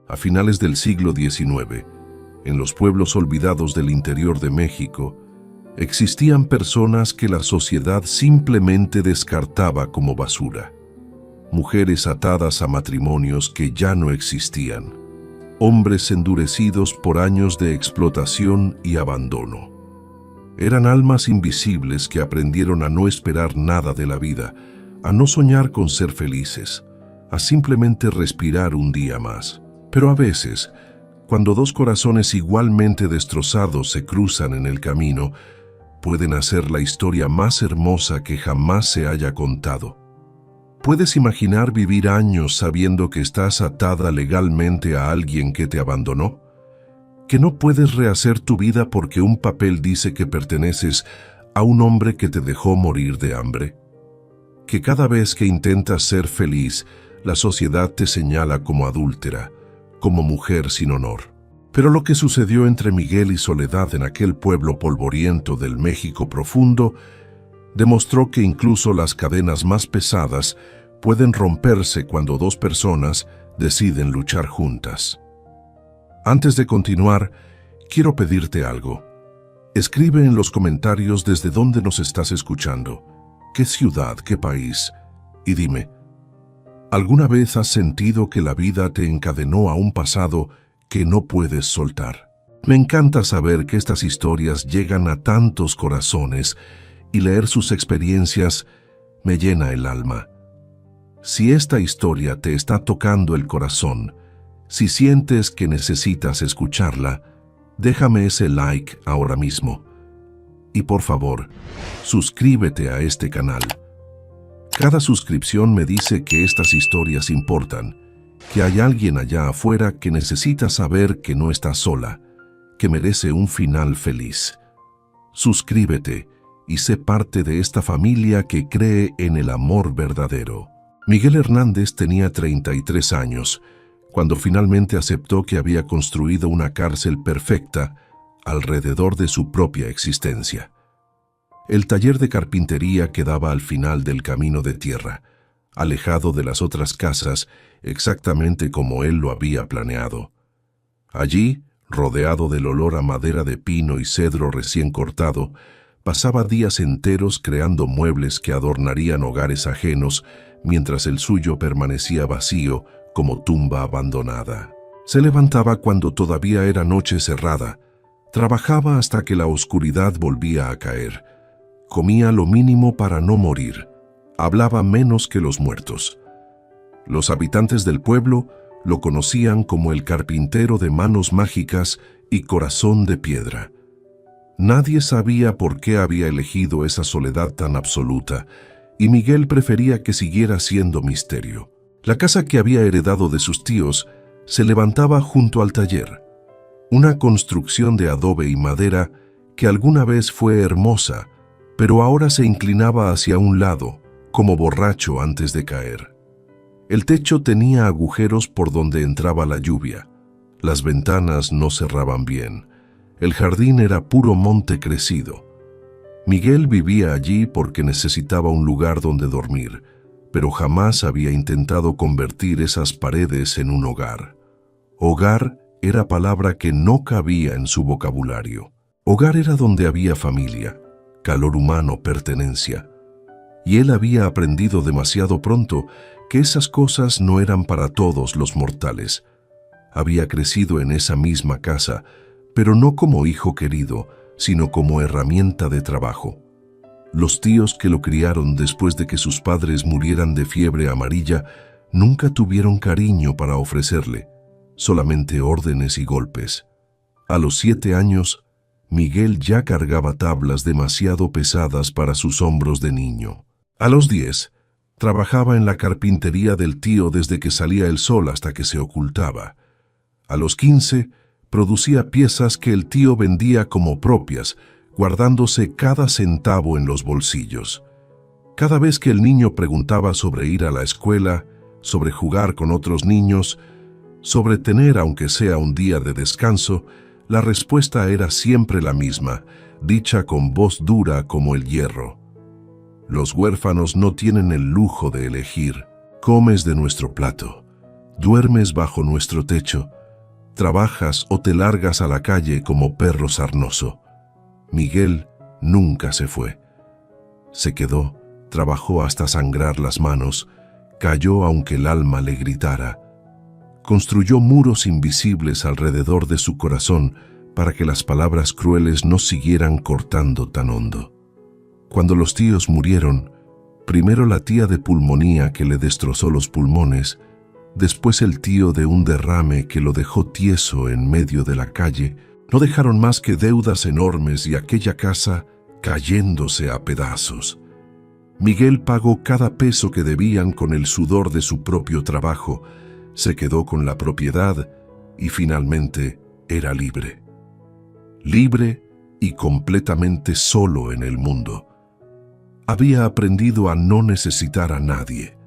A finales del siglo XIX, en los pueblos olvidados del interior de México, existían personas que la sociedad simplemente descartaba como basura. Mujeres atadas a matrimonios que ya no existían. Hombres endurecidos por años de explotación y abandono. Eran almas invisibles que aprendieron a no esperar nada de la vida, a no soñar con ser felices, a simplemente respirar un día más. Pero a veces, cuando dos corazones igualmente destrozados se cruzan en el camino, pueden hacer la historia más hermosa que jamás se haya contado. ¿Puedes imaginar vivir años sabiendo que estás atada legalmente a alguien que te abandonó? ¿Que no puedes rehacer tu vida porque un papel dice que perteneces a un hombre que te dejó morir de hambre? ¿Que cada vez que intentas ser feliz, la sociedad te señala como adúltera, como mujer sin honor? Pero lo que sucedió entre Miguel y Soledad en aquel pueblo polvoriento del México profundo demostró que incluso las cadenas más pesadas pueden romperse cuando dos personas deciden luchar juntas. Antes de continuar, quiero pedirte algo. Escribe en los comentarios desde dónde nos estás escuchando, qué ciudad, qué país, y dime, ¿alguna vez has sentido que la vida te encadenó a un pasado que no puedes soltar? Me encanta saber que estas historias llegan a tantos corazones y leer sus experiencias me llena el alma. Si esta historia te está tocando el corazón, si sientes que necesitas escucharla, déjame ese like ahora mismo. Y por favor, suscríbete a este canal. Cada suscripción me dice que estas historias importan, que hay alguien allá afuera que necesita saber que no está sola, que merece un final feliz. Suscríbete y sé parte de esta familia que cree en el amor verdadero. Miguel Hernández tenía 33 años, cuando finalmente aceptó que había construido una cárcel perfecta alrededor de su propia existencia. El taller de carpintería quedaba al final del camino de tierra, alejado de las otras casas, exactamente como él lo había planeado. Allí, rodeado del olor a madera de pino y cedro recién cortado, pasaba días enteros creando muebles que adornarían hogares ajenos, mientras el suyo permanecía vacío como tumba abandonada. Se levantaba cuando todavía era noche cerrada, trabajaba hasta que la oscuridad volvía a caer, comía lo mínimo para no morir, hablaba menos que los muertos. Los habitantes del pueblo lo conocían como el carpintero de manos mágicas y corazón de piedra. Nadie sabía por qué había elegido esa soledad tan absoluta, y Miguel prefería que siguiera siendo misterio. La casa que había heredado de sus tíos se levantaba junto al taller, una construcción de adobe y madera que alguna vez fue hermosa, pero ahora se inclinaba hacia un lado, como borracho antes de caer. El techo tenía agujeros por donde entraba la lluvia, las ventanas no cerraban bien, el jardín era puro monte crecido. Miguel vivía allí porque necesitaba un lugar donde dormir, pero jamás había intentado convertir esas paredes en un hogar. Hogar era palabra que no cabía en su vocabulario. Hogar era donde había familia, calor humano, pertenencia. Y él había aprendido demasiado pronto que esas cosas no eran para todos los mortales. Había crecido en esa misma casa, pero no como hijo querido, sino como herramienta de trabajo. Los tíos que lo criaron después de que sus padres murieran de fiebre amarilla nunca tuvieron cariño para ofrecerle, solamente órdenes y golpes. A los 7 años, Miguel ya cargaba tablas demasiado pesadas para sus hombros de niño. A los 10, trabajaba en la carpintería del tío desde que salía el sol hasta que se ocultaba. A los 15, producía piezas que el tío vendía como propias, guardándose cada centavo en los bolsillos. Cada vez que el niño preguntaba sobre ir a la escuela, sobre jugar con otros niños, sobre tener aunque sea un día de descanso, la respuesta era siempre la misma, dicha con voz dura como el hierro. Los huérfanos no tienen el lujo de elegir. Comes de nuestro plato. Duermes bajo nuestro techo, trabajas o te largas a la calle como perro sarnoso. Miguel nunca se fue. Se quedó, trabajó hasta sangrar las manos, cayó aunque el alma le gritara. Construyó muros invisibles alrededor de su corazón para que las palabras crueles no siguieran cortando tan hondo. Cuando los tíos murieron, primero la tía de pulmonía que le destrozó los pulmones, después el tío de un derrame que lo dejó tieso en medio de la calle, no dejaron más que deudas enormes y aquella casa cayéndose a pedazos. Miguel pagó cada peso que debían con el sudor de su propio trabajo, se quedó con la propiedad y finalmente era libre. Libre y completamente solo en el mundo. Había aprendido a no necesitar a nadie,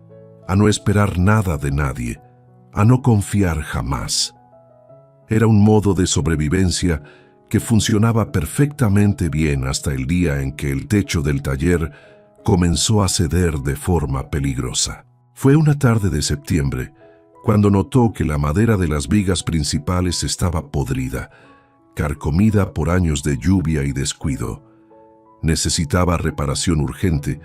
a no esperar nada de nadie, a no confiar jamás. Era un modo de sobrevivencia que funcionaba perfectamente bien hasta el día en que el techo del taller comenzó a ceder de forma peligrosa. Fue una tarde de septiembre, cuando notó que la madera de las vigas principales estaba podrida, carcomida por años de lluvia y descuido. Necesitaba reparación urgente,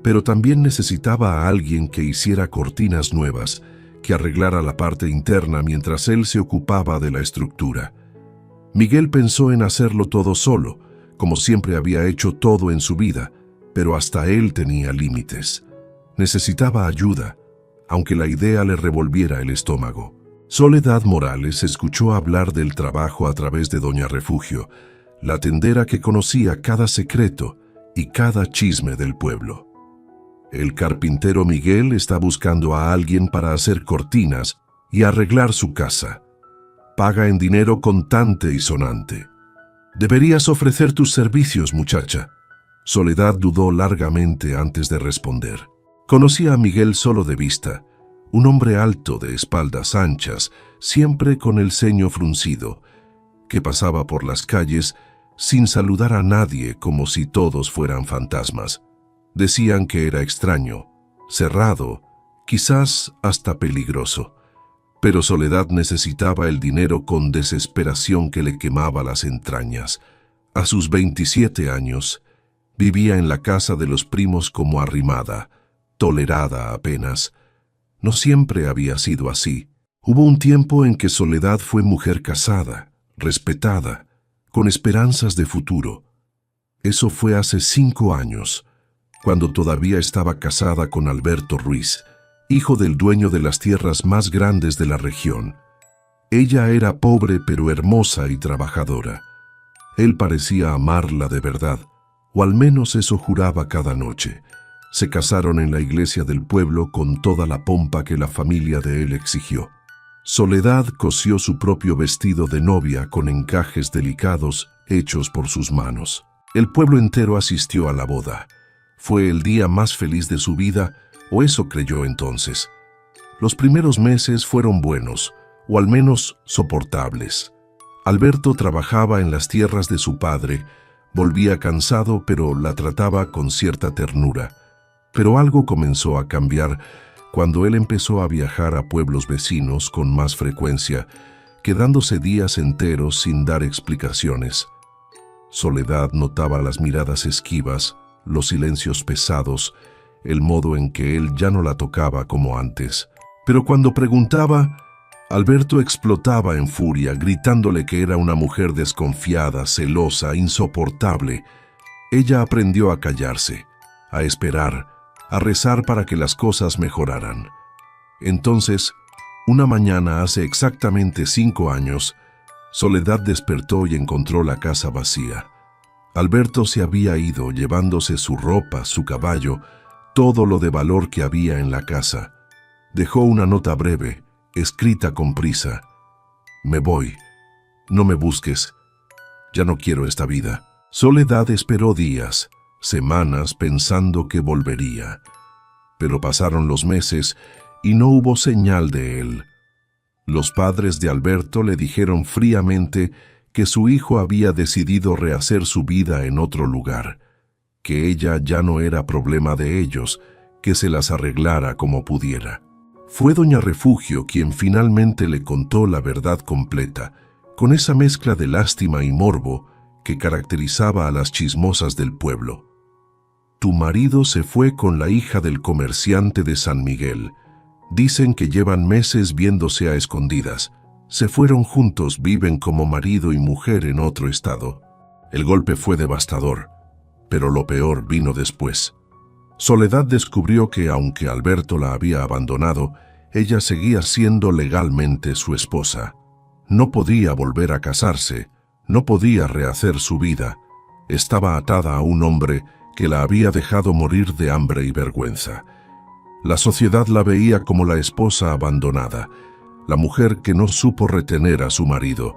pero también necesitaba a alguien que hiciera cortinas nuevas, que arreglara la parte interna mientras él se ocupaba de la estructura. Miguel pensó en hacerlo todo solo, como siempre había hecho todo en su vida, pero hasta él tenía límites. Necesitaba ayuda, aunque la idea le revolviera el estómago. Soledad Morales escuchó hablar del trabajo a través de Doña Refugio, la tendera que conocía cada secreto y cada chisme del pueblo. El carpintero Miguel está buscando a alguien para hacer cortinas y arreglar su casa. Paga en dinero contante y sonante. Deberías ofrecer tus servicios, muchacha. Soledad dudó largamente antes de responder. Conocía a Miguel solo de vista, un hombre alto de espaldas anchas, siempre con el ceño fruncido, que pasaba por las calles sin saludar a nadie como si todos fueran fantasmas. Decían que era extraño, cerrado, quizás hasta peligroso. Pero Soledad necesitaba el dinero con desesperación que le quemaba las entrañas. A sus 27 años, vivía en la casa de los primos como arrimada, tolerada apenas. No siempre había sido así. Hubo un tiempo en que Soledad fue mujer casada, respetada, con esperanzas de futuro. Eso fue hace 5 años, cuando todavía estaba casada con Alberto Ruiz, hijo del dueño de las tierras más grandes de la región. Ella era pobre pero hermosa y trabajadora. Él parecía amarla de verdad, o al menos eso juraba cada noche. Se casaron en la iglesia del pueblo con toda la pompa que la familia de él exigió. Soledad cosió su propio vestido de novia con encajes delicados hechos por sus manos. El pueblo entero asistió a la boda. Fue el día más feliz de su vida, o eso creyó entonces. Los primeros meses fueron buenos, o al menos soportables. Alberto trabajaba en las tierras de su padre, volvía cansado pero la trataba con cierta ternura. Pero algo comenzó a cambiar cuando él empezó a viajar a pueblos vecinos con más frecuencia, quedándose días enteros sin dar explicaciones. Soledad notaba las miradas esquivas, los silencios pesados, el modo en que él ya no la tocaba como antes. Pero cuando preguntaba, Alberto explotaba en furia, gritándole que era una mujer desconfiada, celosa, insoportable. Ella aprendió a callarse, a esperar, a rezar para que las cosas mejoraran. Entonces, una mañana hace exactamente 5 años, Soledad despertó y encontró la casa vacía. Alberto se había ido llevándose su ropa, su caballo, todo lo de valor que había en la casa. Dejó una nota breve, escrita con prisa. Me voy. No me busques. Ya no quiero esta vida. Soledad esperó días, semanas pensando que volvería. Pero pasaron los meses y no hubo señal de él. Los padres de Alberto le dijeron fríamente que su hijo había decidido rehacer su vida en otro lugar, que ella ya no era problema de ellos, que se las arreglara como pudiera. Fue doña Refugio quien finalmente le contó la verdad completa, con esa mezcla de lástima y morbo que caracterizaba a las chismosas del pueblo. Tu marido se fue con la hija del comerciante de San Miguel. Dicen que llevan meses viéndose a escondidas. Se fueron juntos, viven como marido y mujer en otro estado. El golpe fue devastador, pero lo peor vino después. Soledad descubrió que, aunque Alberto la había abandonado, ella seguía siendo legalmente su esposa. No podía volver a casarse, no podía rehacer su vida. Estaba atada a un hombre que la había dejado morir de hambre y vergüenza. La sociedad la veía como la esposa abandonada, la mujer que no supo retener a su marido,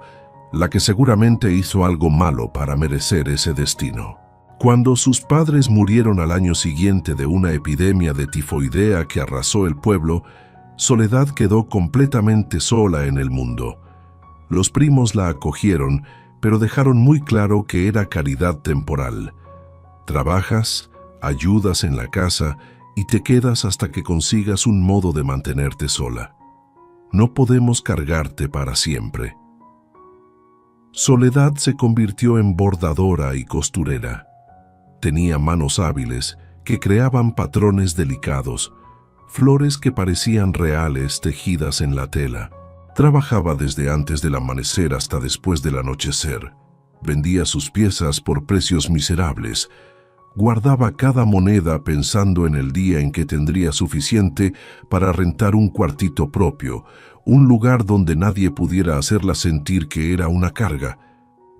la que seguramente hizo algo malo para merecer ese destino. Cuando sus padres murieron al año siguiente de una epidemia de tifoidea que arrasó el pueblo, Soledad quedó completamente sola en el mundo. Los primos la acogieron, pero dejaron muy claro que era caridad temporal. Trabajas, ayudas en la casa y te quedas hasta que consigas un modo de mantenerte sola. No podemos cargarte para siempre. Soledad se convirtió en bordadora y costurera. Tenía manos hábiles que creaban patrones delicados, flores que parecían reales tejidas en la tela. Trabajaba desde antes del amanecer hasta después del anochecer. Vendía sus piezas por precios miserables. Guardaba cada moneda pensando en el día en que tendría suficiente para rentar un cuartito propio, un lugar donde nadie pudiera hacerla sentir que era una carga.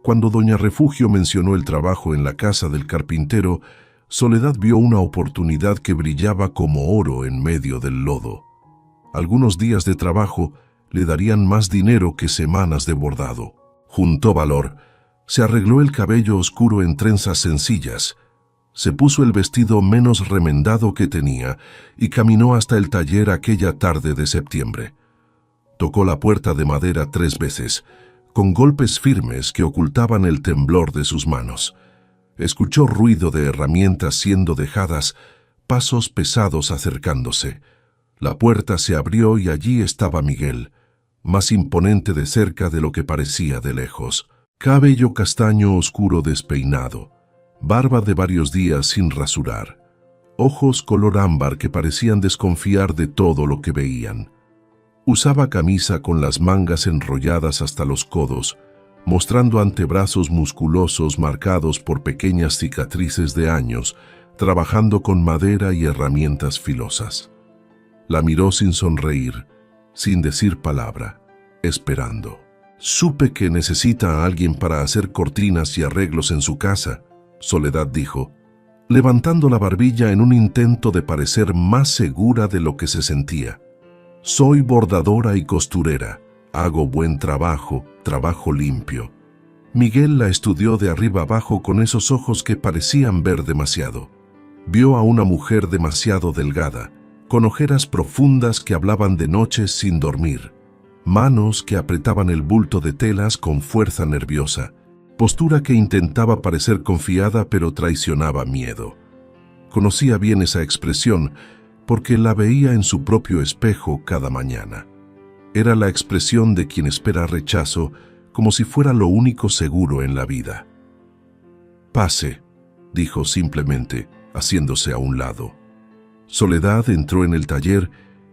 Cuando doña Refugio mencionó el trabajo en la casa del carpintero, Soledad vio una oportunidad que brillaba como oro en medio del lodo. Algunos días de trabajo le darían más dinero que semanas de bordado. Juntó valor, se arregló el cabello oscuro en trenzas sencillas, se puso el vestido menos remendado que tenía y caminó hasta el taller aquella tarde de septiembre. Tocó la puerta de madera 3 veces, con golpes firmes que ocultaban el temblor de sus manos. Escuchó ruido de herramientas siendo dejadas, pasos pesados acercándose. La puerta se abrió y allí estaba Miguel, más imponente de cerca de lo que parecía de lejos. Cabello castaño oscuro despeinado, barba de varios días sin rasurar, ojos color ámbar que parecían desconfiar de todo lo que veían. Usaba camisa con las mangas enrolladas hasta los codos, mostrando antebrazos musculosos marcados por pequeñas cicatrices de años, trabajando con madera y herramientas filosas. La miró sin sonreír, sin decir palabra, esperando. Supe que necesita a alguien para hacer cortinas y arreglos en su casa, Soledad dijo, levantando la barbilla en un intento de parecer más segura de lo que se sentía. Soy bordadora y costurera. Hago buen trabajo, trabajo limpio. Miguel la estudió de arriba abajo con esos ojos que parecían ver demasiado. Vio a una mujer demasiado delgada, con ojeras profundas que hablaban de noches sin dormir, manos que apretaban el bulto de telas con fuerza nerviosa, postura que intentaba parecer confiada pero traicionaba miedo. Conocía bien esa expresión porque la veía en su propio espejo cada mañana. Era la expresión de quien espera rechazo como si fuera lo único seguro en la vida. «Pase», dijo simplemente, haciéndose a un lado. Soledad entró en el taller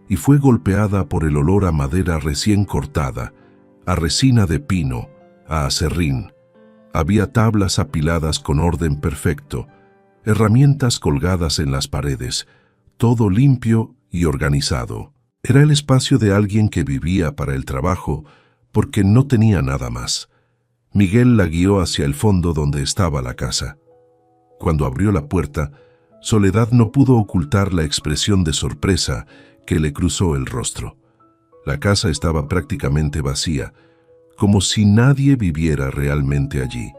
y fue golpeada por el olor a madera recién cortada, a resina de pino, a aserrín. Había tablas apiladas con orden perfecto, herramientas colgadas en las paredes, todo limpio y organizado. Era el espacio de alguien que vivía para el trabajo porque no tenía nada más. Miguel la guió hacia el fondo donde estaba la casa. Cuando abrió la puerta, Soledad no pudo ocultar la expresión de sorpresa que le cruzó el rostro. La casa estaba prácticamente vacía, como si nadie viviera realmente allí.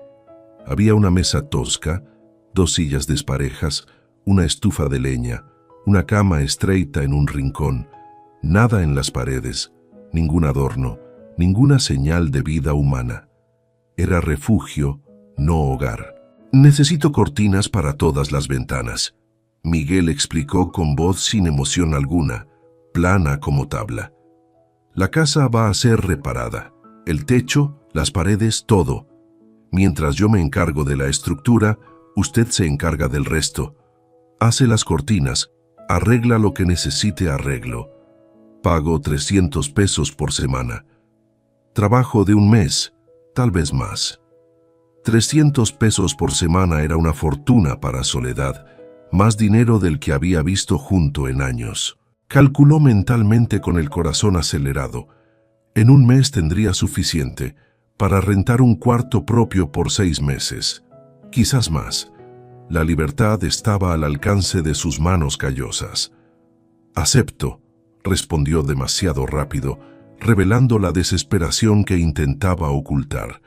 Había una mesa tosca, 2 sillas desparejas, una estufa de leña, una cama estreita en un rincón, nada en las paredes, ningún adorno, ninguna señal de vida humana. Era refugio, no hogar. «Necesito cortinas para todas las ventanas», Miguel explicó con voz sin emoción alguna. plana como tabla. La casa va a ser reparada, el techo, las paredes, todo. Mientras yo me encargo de la estructura, usted se encarga del resto. Hace las cortinas, arregla lo que necesite arreglo. Pago 300 pesos por semana. Trabajo de un mes, tal vez más. 300 pesos por semana era una fortuna para Soledad, más dinero del que había visto junto en años. Calculó mentalmente con el corazón acelerado. En un mes tendría suficiente para rentar un cuarto propio por 6 meses, quizás más. La libertad estaba al alcance de sus manos callosas. «Acepto», respondió demasiado rápido, revelando la desesperación que intentaba ocultar.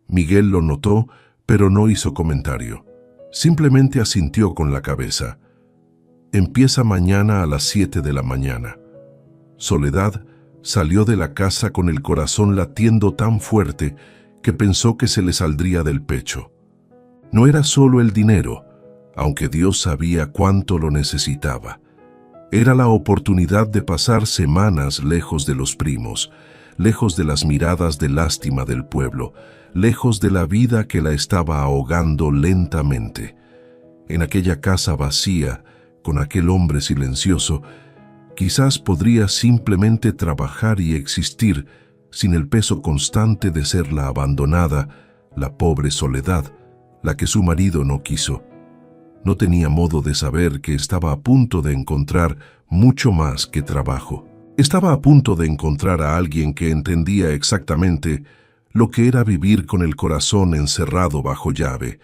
Miguel lo notó, pero no hizo comentario. Simplemente asintió con la cabeza. «Empieza mañana a las 7 de la mañana». Soledad salió de la casa con el corazón latiendo tan fuerte que pensó que se le saldría del pecho. No era solo el dinero, aunque Dios sabía cuánto lo necesitaba. Era la oportunidad de pasar semanas lejos de los primos, lejos de las miradas de lástima del pueblo, lejos de la vida que la estaba ahogando lentamente. En aquella casa vacía, con aquel hombre silencioso, quizás podría simplemente trabajar y existir sin el peso constante de ser la abandonada, la pobre Soledad, la que su marido no quiso. No tenía modo de saber que estaba a punto de encontrar mucho más que trabajo. Estaba a punto de encontrar a alguien que entendía exactamente lo que era vivir con el corazón encerrado bajo llave,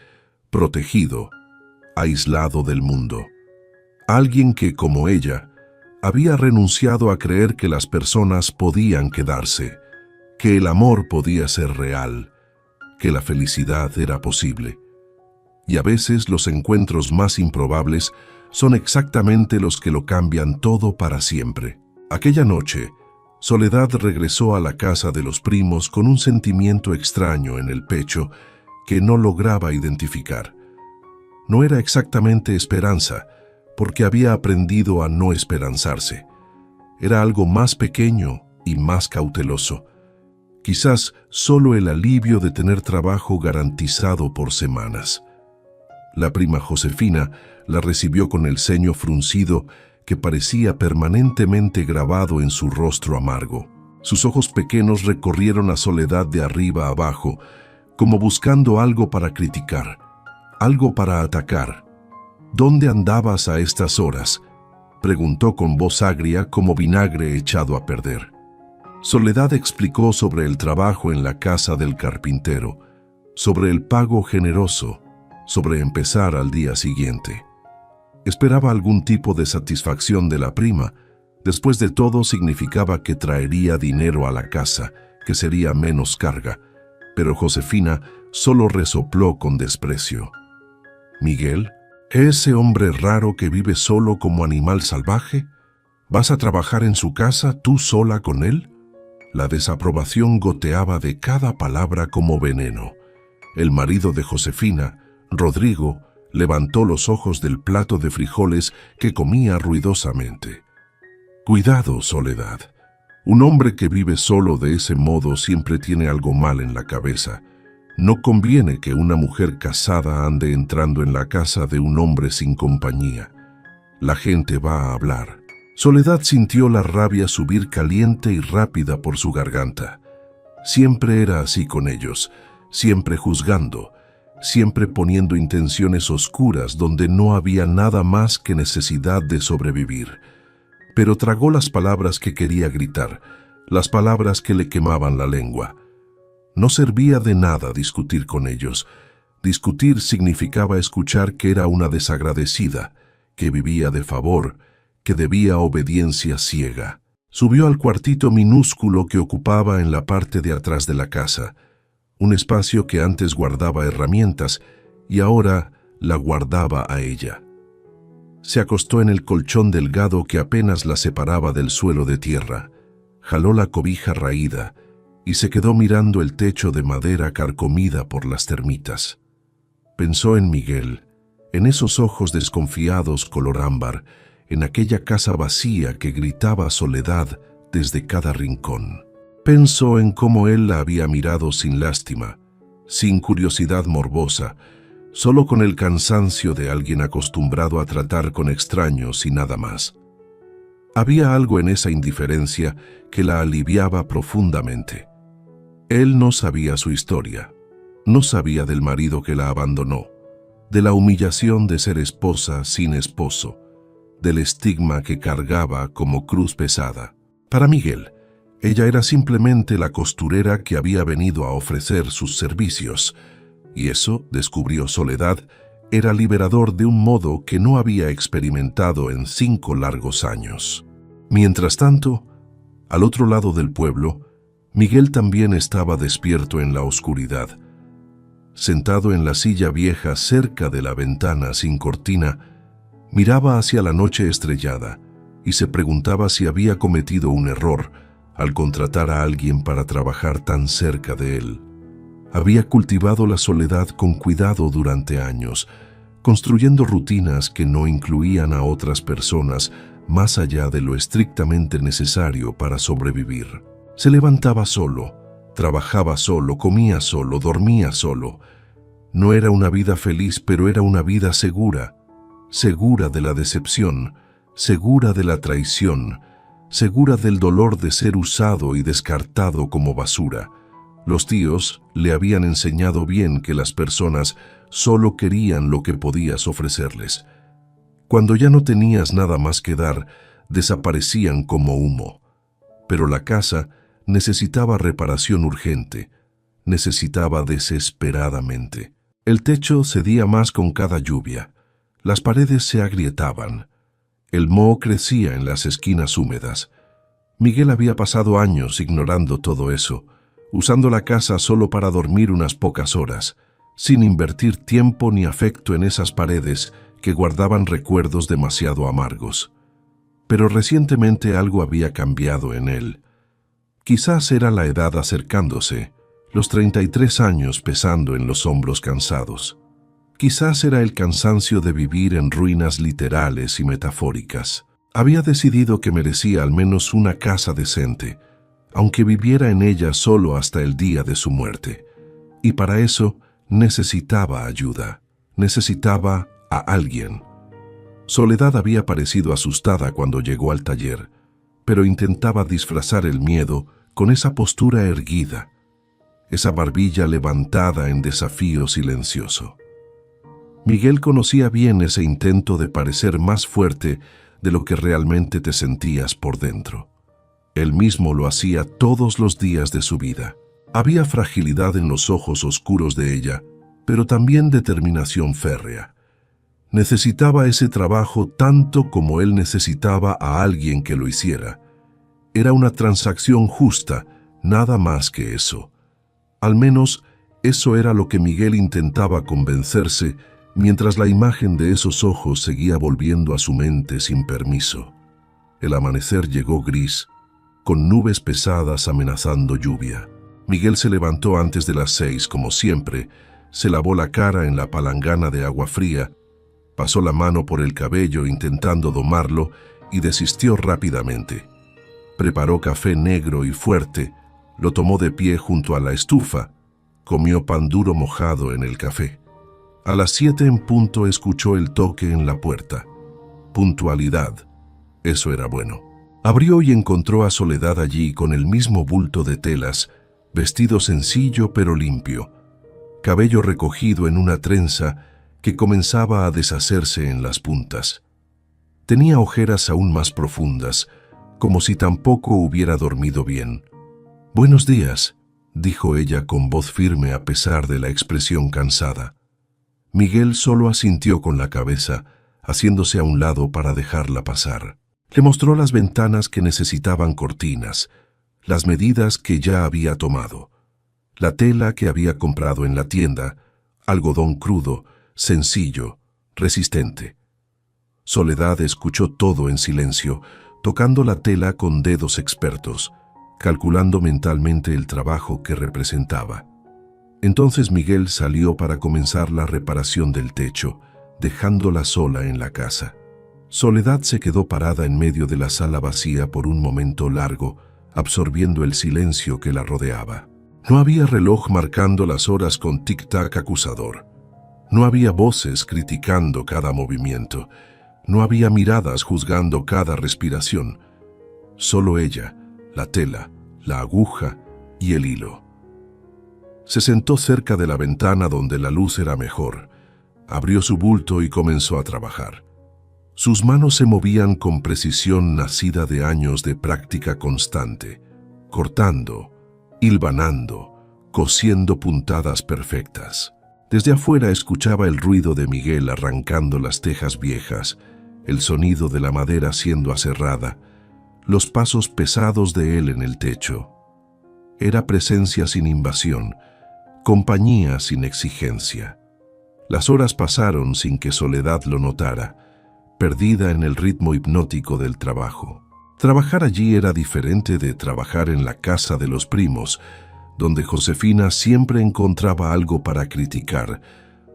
protegido, aislado del mundo. Alguien que, como ella, había renunciado a creer que las personas podían quedarse, que el amor podía ser real, que la felicidad era posible. Y a veces los encuentros más improbables son exactamente los que lo cambian todo para siempre. Aquella noche, Soledad regresó a la casa de los primos con un sentimiento extraño en el pecho que no lograba identificar. No era exactamente esperanza, porque había aprendido a no esperanzarse. Era algo más pequeño y más cauteloso. Quizás solo el alivio de tener trabajo garantizado por semanas. La prima Josefina la recibió con el ceño fruncido que parecía permanentemente grabado en su rostro amargo. Sus ojos pequeños recorrieron a Soledad de arriba a abajo, como buscando algo para criticar, algo para atacar. «¿Dónde andabas a estas horas?», preguntó con voz agria como vinagre echado a perder. Soledad explicó sobre el trabajo en la casa del carpintero, sobre el pago generoso, sobre empezar al día siguiente. Esperaba algún tipo de satisfacción de la prima. Después de todo, significaba que traería dinero a la casa, que sería menos carga. Pero Josefina solo resopló con desprecio. «¿Miguel? ¿Ese hombre raro que vive solo como animal salvaje? ¿Vas a trabajar en su casa tú sola con él?» La desaprobación goteaba de cada palabra como veneno. El marido de Josefina, Rodrigo, levantó los ojos del plato de frijoles que comía ruidosamente. «Cuidado, Soledad. Un hombre que vive solo de ese modo siempre tiene algo mal en la cabeza. No conviene que una mujer casada ande entrando en la casa de un hombre sin compañía. La gente va a hablar». Soledad sintió la rabia subir caliente y rápida por su garganta. Siempre era así con ellos, siempre juzgando, siempre poniendo intenciones oscuras donde no había nada más que necesidad de sobrevivir. Pero tragó las palabras que quería gritar, las palabras que le quemaban la lengua. No servía de nada discutir con ellos. Discutir significaba escuchar que era una desagradecida, que vivía de favor, que debía obediencia ciega. Subió al cuartito minúsculo que ocupaba en la parte de atrás de la casa, un espacio que antes guardaba herramientas y ahora la guardaba a ella. Se acostó en el colchón delgado que apenas la separaba del suelo de tierra, jaló la cobija raída y se quedó mirando el techo de madera carcomida por las termitas. Pensó en Miguel, en esos ojos desconfiados color ámbar, en aquella casa vacía que gritaba soledad desde cada rincón. Pensó en cómo él la había mirado sin lástima, sin curiosidad morbosa, solo con el cansancio de alguien acostumbrado a tratar con extraños y nada más. Había algo en esa indiferencia que la aliviaba profundamente. Él no sabía su historia, no sabía del marido que la abandonó, de la humillación de ser esposa sin esposo, del estigma que cargaba como cruz pesada. Para Miguel, ella era simplemente la costurera que había venido a ofrecer sus servicios, y eso, descubrió Soledad, era liberador de un modo que no había experimentado en 5 largos años. Mientras tanto, al otro lado del pueblo, Miguel también estaba despierto en la oscuridad. Sentado en la silla vieja cerca de la ventana sin cortina, miraba hacia la noche estrellada y se preguntaba si había cometido un error al contratar a alguien para trabajar tan cerca de él. Había cultivado la soledad con cuidado durante años, construyendo rutinas que no incluían a otras personas más allá de lo estrictamente necesario para sobrevivir. Se levantaba solo, trabajaba solo, comía solo, dormía solo. No era una vida feliz, pero era una vida segura, segura de la decepción, segura de la traición, segura del dolor de ser usado y descartado como basura. Los tíos le habían enseñado bien que las personas solo querían lo que podías ofrecerles. Cuando ya no tenías nada más que dar, desaparecían como humo. Pero la casa necesitaba reparación urgente, necesitaba desesperadamente. El techo cedía más con cada lluvia, las paredes se agrietaban, el moho crecía en las esquinas húmedas. Miguel había pasado años ignorando todo eso, usando la casa solo para dormir unas pocas horas, sin invertir tiempo ni afecto en esas paredes que guardaban recuerdos demasiado amargos. Pero recientemente algo había cambiado en él. Quizás era la edad acercándose, los 33 años pesando en los hombros cansados. Quizás era el cansancio de vivir en ruinas literales y metafóricas. Había decidido que merecía al menos una casa decente, aunque viviera en ella solo hasta el día de su muerte. Y para eso necesitaba ayuda, necesitaba a alguien. Soledad había parecido asustada cuando llegó al taller, pero intentaba disfrazar el miedo con esa postura erguida, esa barbilla levantada en desafío silencioso. Miguel conocía bien ese intento de parecer más fuerte de lo que realmente te sentías por dentro. Él mismo lo hacía todos los días de su vida. Había fragilidad en los ojos oscuros de ella, pero también determinación férrea. Necesitaba ese trabajo tanto como él necesitaba a alguien que lo hiciera. Era una transacción justa, nada más que eso. Al menos eso era lo que Miguel intentaba convencerse mientras la imagen de esos ojos seguía volviendo a su mente sin permiso. El amanecer llegó gris, con nubes pesadas amenazando lluvia. Miguel se levantó antes de las 6, como siempre, se lavó la cara en la palangana de agua fría, pasó la mano por el cabello intentando domarlo y desistió rápidamente. Preparó café negro y fuerte, lo tomó de pie junto a la estufa, comió pan duro mojado en el café. A las 7 en punto escuchó el toque en la puerta. Puntualidad. Eso era bueno. Abrió y encontró a Soledad allí con el mismo bulto de telas, vestido sencillo pero limpio, cabello recogido en una trenza que comenzaba a deshacerse en las puntas. Tenía ojeras aún más profundas, como si tampoco hubiera dormido bien. «Buenos días», dijo ella con voz firme a pesar de la expresión cansada. Miguel solo asintió con la cabeza, haciéndose a un lado para dejarla pasar. Le mostró las ventanas que necesitaban cortinas, las medidas que ya había tomado, la tela que había comprado en la tienda, algodón crudo, sencillo, resistente. Soledad escuchó todo en silencio, tocando la tela con dedos expertos, calculando mentalmente el trabajo que representaba. Entonces Miguel salió para comenzar la reparación del techo, dejándola sola en la casa. Soledad se quedó parada en medio de la sala vacía por un momento largo, absorbiendo el silencio que la rodeaba. No había reloj marcando las horas con tic-tac acusador. No había voces criticando cada movimiento. No había miradas juzgando cada respiración. Solo ella, la tela, la aguja y el hilo. Se sentó cerca de la ventana donde la luz era mejor. Abrió su bulto y comenzó a trabajar. Sus manos se movían con precisión nacida de años de práctica constante, cortando, hilvanando, cosiendo puntadas perfectas. Desde afuera escuchaba el ruido de Miguel arrancando las tejas viejas, el sonido de la madera siendo aserrada, los pasos pesados de él en el techo. Era presencia sin invasión, compañía sin exigencia. Las horas pasaron sin que Soledad lo notara, perdida en el ritmo hipnótico del trabajo. Trabajar allí era diferente de trabajar en la casa de los primos, donde Josefina siempre encontraba algo para criticar,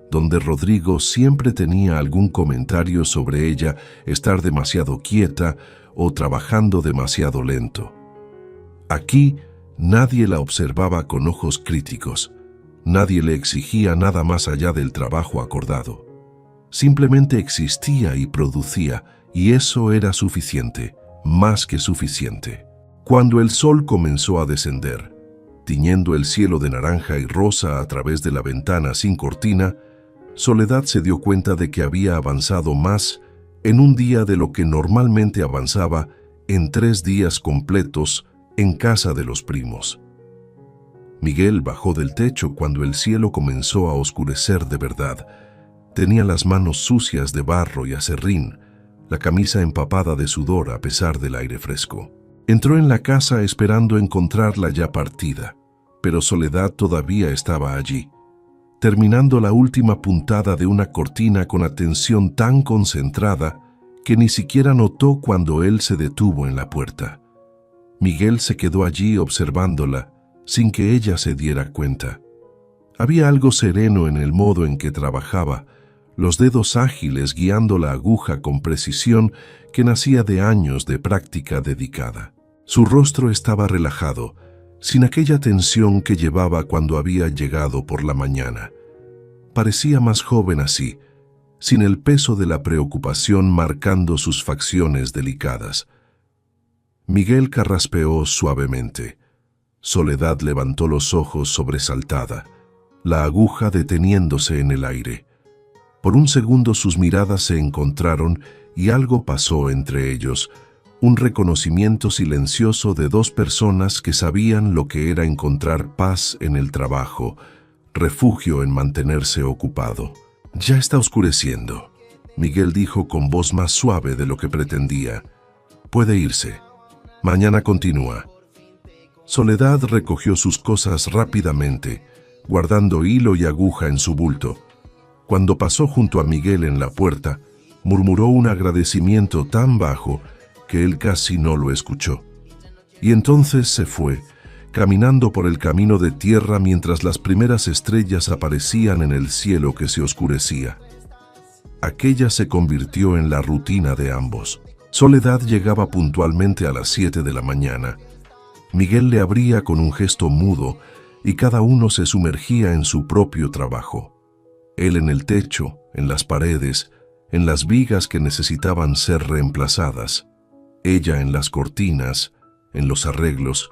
donde Rodrigo siempre tenía algún comentario sobre ella estar demasiado quieta o trabajando demasiado lento. Aquí nadie la observaba con ojos críticos, nadie le exigía nada más allá del trabajo acordado. Simplemente existía y producía, y eso era suficiente, más que suficiente. Cuando el sol comenzó a descender, tiñendo el cielo de naranja y rosa a través de la ventana sin cortina, Soledad se dio cuenta de que había avanzado más en un día de lo que normalmente avanzaba en 3 días completos en casa de los primos. Miguel bajó del techo cuando el cielo comenzó a oscurecer de verdad. Tenía las manos sucias de barro y aserrín, la camisa empapada de sudor a pesar del aire fresco. Entró en la casa esperando encontrarla ya partida, pero Soledad todavía estaba allí, terminando la última puntada de una cortina con atención tan concentrada que ni siquiera notó cuando él se detuvo en la puerta. Miguel se quedó allí observándola sin que ella se diera cuenta. Había algo sereno en el modo en que trabajaba, los dedos ágiles guiando la aguja con precisión que nacía de años de práctica dedicada. Su rostro estaba relajado, sin aquella tensión que llevaba cuando había llegado por la mañana. Parecía más joven así, sin el peso de la preocupación marcando sus facciones delicadas. Miguel carraspeó suavemente. Soledad levantó los ojos sobresaltada, la aguja deteniéndose en el aire. Por un segundo sus miradas se encontraron y algo pasó entre ellos, un reconocimiento silencioso de 2 personas que sabían lo que era encontrar paz en el trabajo, refugio en mantenerse ocupado. «Ya está oscureciendo», Miguel dijo con voz más suave de lo que pretendía. «Puede irse. Mañana continúa». Soledad recogió sus cosas rápidamente, guardando hilo y aguja en su bulto. Cuando pasó junto a Miguel en la puerta, murmuró un agradecimiento tan bajo que él casi no lo escuchó. Y entonces se fue, caminando por el camino de tierra mientras las primeras estrellas aparecían en el cielo que se oscurecía. Aquella se convirtió en la rutina de ambos. Soledad llegaba puntualmente a las 7 de la mañana. Miguel le abría con un gesto mudo y cada uno se sumergía en su propio trabajo. Él en el techo, en las paredes, en las vigas que necesitaban ser reemplazadas. Ella en las cortinas, en los arreglos,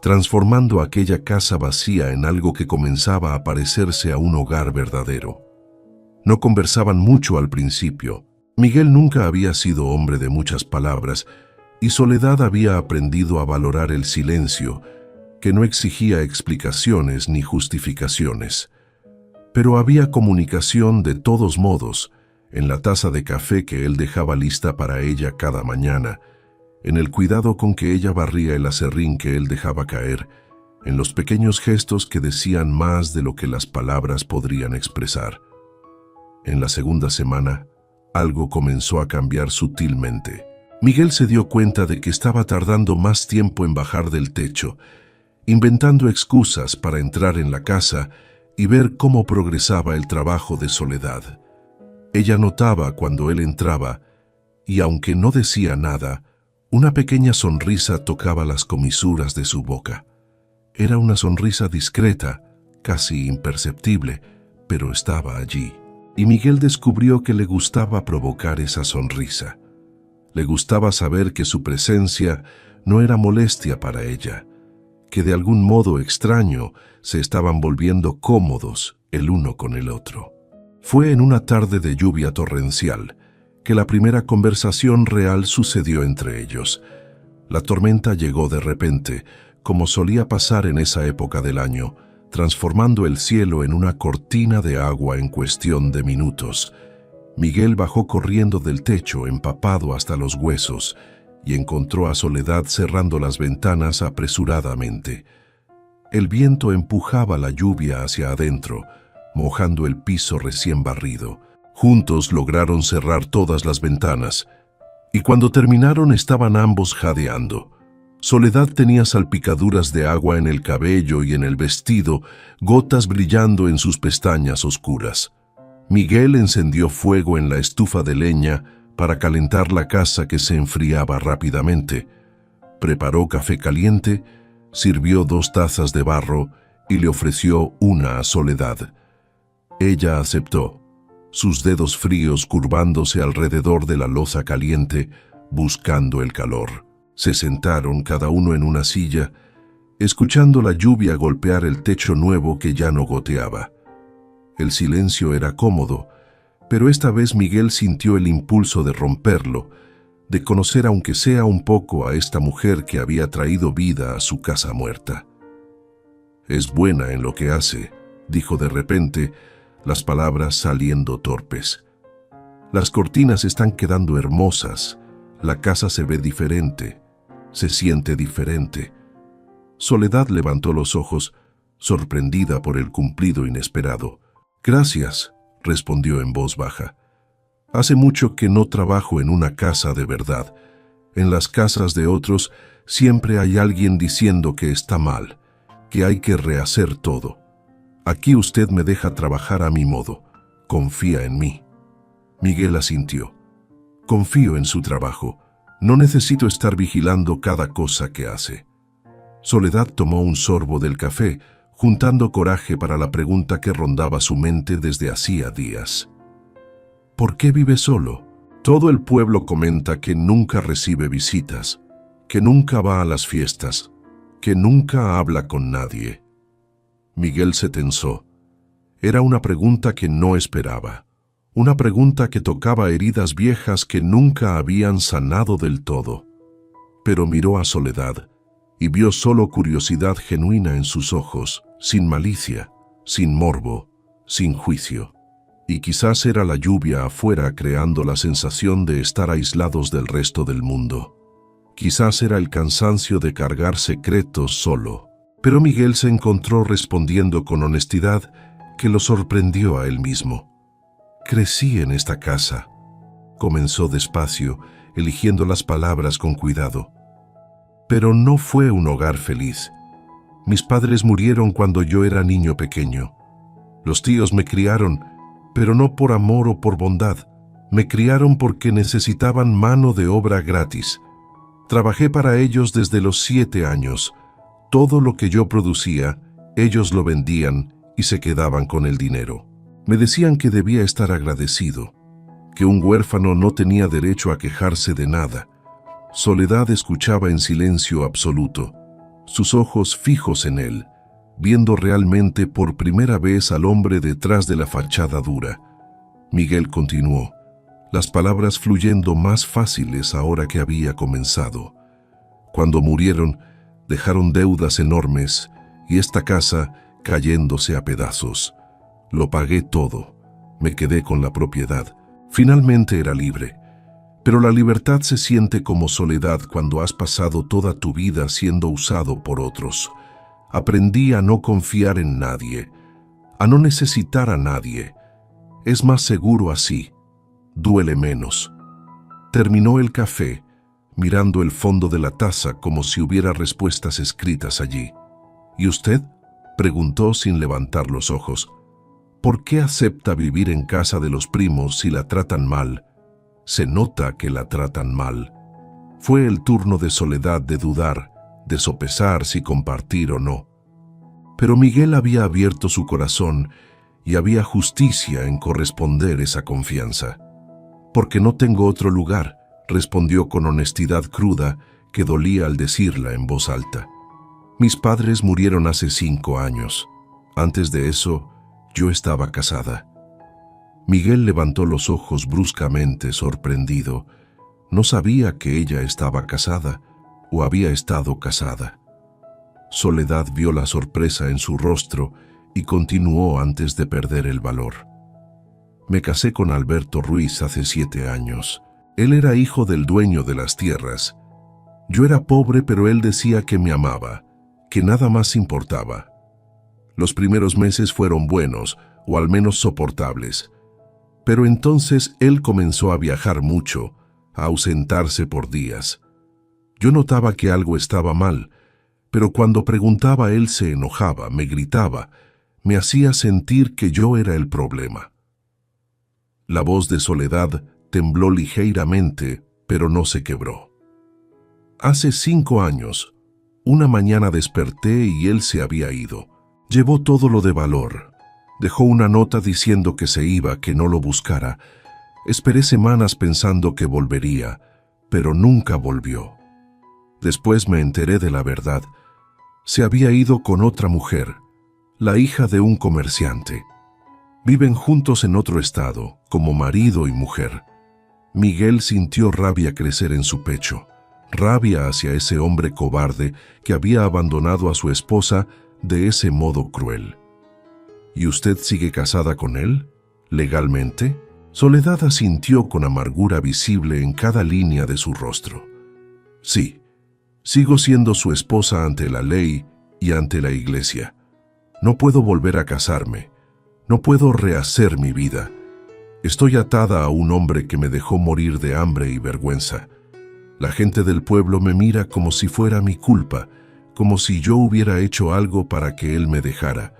transformando aquella casa vacía en algo que comenzaba a parecerse a un hogar verdadero. No conversaban mucho al principio. Miguel nunca había sido hombre de muchas palabras y Soledad había aprendido a valorar el silencio, que no exigía explicaciones ni justificaciones. Pero había comunicación de todos modos, en la taza de café que él dejaba lista para ella cada mañana, en el cuidado con que ella barría el aserrín que él dejaba caer, en los pequeños gestos que decían más de lo que las palabras podrían expresar. En la segunda semana, algo comenzó a cambiar sutilmente. Miguel se dio cuenta de que estaba tardando más tiempo en bajar del techo, inventando excusas para entrar en la casa y ver cómo progresaba el trabajo de Soledad. Ella notaba cuando él entraba y aunque no decía nada, una pequeña sonrisa tocaba las comisuras de su boca. Era una sonrisa discreta, casi imperceptible, pero estaba allí. Y Miguel descubrió que le gustaba provocar esa sonrisa. Le gustaba saber que su presencia no era molestia para ella, que de algún modo extraño se estaban volviendo cómodos el uno con el otro. Fue en una tarde de lluvia torrencial que la primera conversación real sucedió entre ellos. La tormenta llegó de repente, como solía pasar en esa época del año, transformando el cielo en una cortina de agua en cuestión de minutos. Miguel bajó corriendo del techo, empapado hasta los huesos, y encontró a Soledad cerrando las ventanas apresuradamente. El viento empujaba la lluvia hacia adentro, mojando el piso recién barrido. Juntos lograron cerrar todas las ventanas, y cuando terminaron estaban ambos jadeando. Soledad tenía salpicaduras de agua en el cabello y en el vestido, gotas brillando en sus pestañas oscuras. Miguel encendió fuego en la estufa de leña para calentar la casa que se enfriaba rápidamente. Preparó café caliente, sirvió 2 tazas de barro y le ofreció una a Soledad. Ella aceptó, sus dedos fríos curvándose alrededor de la loza caliente, buscando el calor. Se sentaron cada uno en una silla, escuchando la lluvia golpear el techo nuevo que ya no goteaba. El silencio era cómodo, pero esta vez Miguel sintió el impulso de romperlo, de conocer aunque sea un poco a esta mujer que había traído vida a su casa muerta. «Es buena en lo que hace», dijo de repente, las palabras saliendo torpes. «Las cortinas están quedando hermosas, la casa se ve diferente, se siente diferente». Soledad levantó los ojos, sorprendida por el cumplido inesperado. «Gracias», respondió en voz baja. «Hace mucho que no trabajo en una casa de verdad. En las casas de otros siempre hay alguien diciendo que está mal, que hay que rehacer todo. Aquí usted me deja trabajar a mi modo. Confía en mí». Miguel asintió. «Confío en su trabajo. No necesito estar vigilando cada cosa que hace». Soledad tomó un sorbo del café, juntando coraje para la pregunta que rondaba su mente desde hacía días. «¿Por qué vive solo? Todo el pueblo comenta que nunca recibe visitas, que nunca va a las fiestas, que nunca habla con nadie». Miguel se tensó. Era una pregunta que no esperaba, una pregunta que tocaba heridas viejas que nunca habían sanado del todo. Pero miró a Soledad y vio solo curiosidad genuina en sus ojos, sin malicia, sin morbo, sin juicio. Y quizás era la lluvia afuera creando la sensación de estar aislados del resto del mundo. Quizás era el cansancio de cargar secretos solo. Pero Miguel se encontró respondiendo con honestidad que lo sorprendió a él mismo. «Crecí en esta casa», comenzó despacio, eligiendo las palabras con cuidado. «Pero no fue un hogar feliz. Mis padres murieron cuando yo era niño pequeño. Los tíos me criaron, pero no por amor o por bondad. Me criaron porque necesitaban mano de obra gratis. Trabajé para ellos desde los 7 años. Todo lo que yo producía, ellos lo vendían y se quedaban con el dinero. Me decían que debía estar agradecido, que un huérfano no tenía derecho a quejarse de nada». Soledad escuchaba en silencio absoluto, sus ojos fijos en él, viendo realmente por primera vez al hombre detrás de la fachada dura. Miguel continuó, las palabras fluyendo más fáciles ahora que había comenzado. «Cuando murieron, dejaron deudas enormes y esta casa cayéndose a pedazos. Lo pagué todo, me quedé con la propiedad. Finalmente era libre. Pero la libertad se siente como soledad cuando has pasado toda tu vida siendo usado por otros. Aprendí a no confiar en nadie, a no necesitar a nadie. Es más seguro así, duele menos». Terminó el café, mirando el fondo de la taza como si hubiera respuestas escritas allí. «¿Y usted?», preguntó sin levantar los ojos. «¿Por qué acepta vivir en casa de los primos si la tratan mal? Se nota que la tratan mal. Fue el turno de Soledad de dudar, de sopesar si compartir o no. Pero Miguel había abierto su corazón y había justicia en corresponder esa confianza. «Porque no tengo otro lugar», respondió con honestidad cruda que dolía al decirla en voz alta. «Mis padres murieron hace 5 años. Antes de eso, yo estaba casada». Miguel levantó los ojos bruscamente, sorprendido. No sabía que ella estaba casada o había estado casada. Soledad vio la sorpresa en su rostro y continuó antes de perder el valor. «Me casé con Alberto Ruiz hace 7 años. Él era hijo del dueño de las tierras. Yo era pobre, pero él decía que me amaba, que nada más importaba. Los primeros meses fueron buenos, o al menos soportables. Pero entonces él comenzó a viajar mucho, a ausentarse por días. Yo notaba que algo estaba mal, pero cuando preguntaba él se enojaba, me gritaba, me hacía sentir que yo era el problema». La voz de Soledad tembló ligeramente, pero no se quebró. «Hace 5 años, una mañana desperté y él se había ido. Llevó todo lo de valor. Dejó una nota diciendo que se iba, que no lo buscara. Esperé semanas pensando que volvería, pero nunca volvió. Después me enteré de la verdad. Se había ido con otra mujer, la hija de un comerciante. Viven juntos en otro estado, como marido y mujer». Miguel sintió rabia crecer en su pecho, rabia hacia ese hombre cobarde que había abandonado a su esposa de ese modo cruel. «¿Y usted sigue casada con él? ¿Legalmente?». Soledad asintió con amargura visible en cada línea de su rostro. «Sí, sigo siendo su esposa ante la ley y ante la iglesia. No puedo volver a casarme, no puedo rehacer mi vida. Estoy atada a un hombre que me dejó morir de hambre y vergüenza. La gente del pueblo me mira como si fuera mi culpa, como si yo hubiera hecho algo para que él me dejara.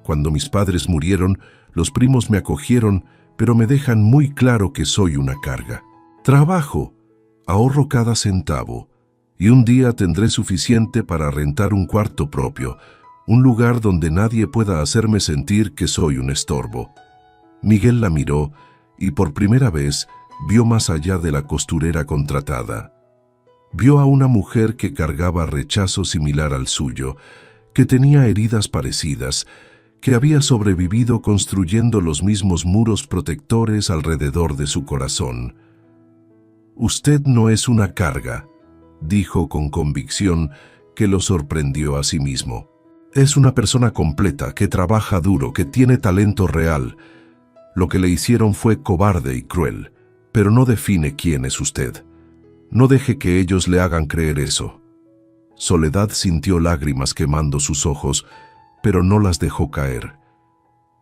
Cuando mis padres murieron, los primos me acogieron, pero me dejan muy claro que soy una carga. Trabajo, ahorro cada centavo, y un día tendré suficiente para rentar un cuarto propio, un lugar donde nadie pueda hacerme sentir que soy un estorbo». Miguel la miró y por primera vez vio más allá de la costurera contratada. Vio a una mujer que cargaba rechazo similar al suyo, que tenía heridas parecidas, que había sobrevivido construyendo los mismos muros protectores alrededor de su corazón. «Usted no es una carga», dijo con convicción que lo sorprendió a sí mismo. «Es una persona completa, que trabaja duro, que tiene talento real. Lo que le hicieron fue cobarde y cruel, pero no define quién es usted. No deje que ellos le hagan creer eso». Soledad sintió lágrimas quemando sus ojos, pero no las dejó caer.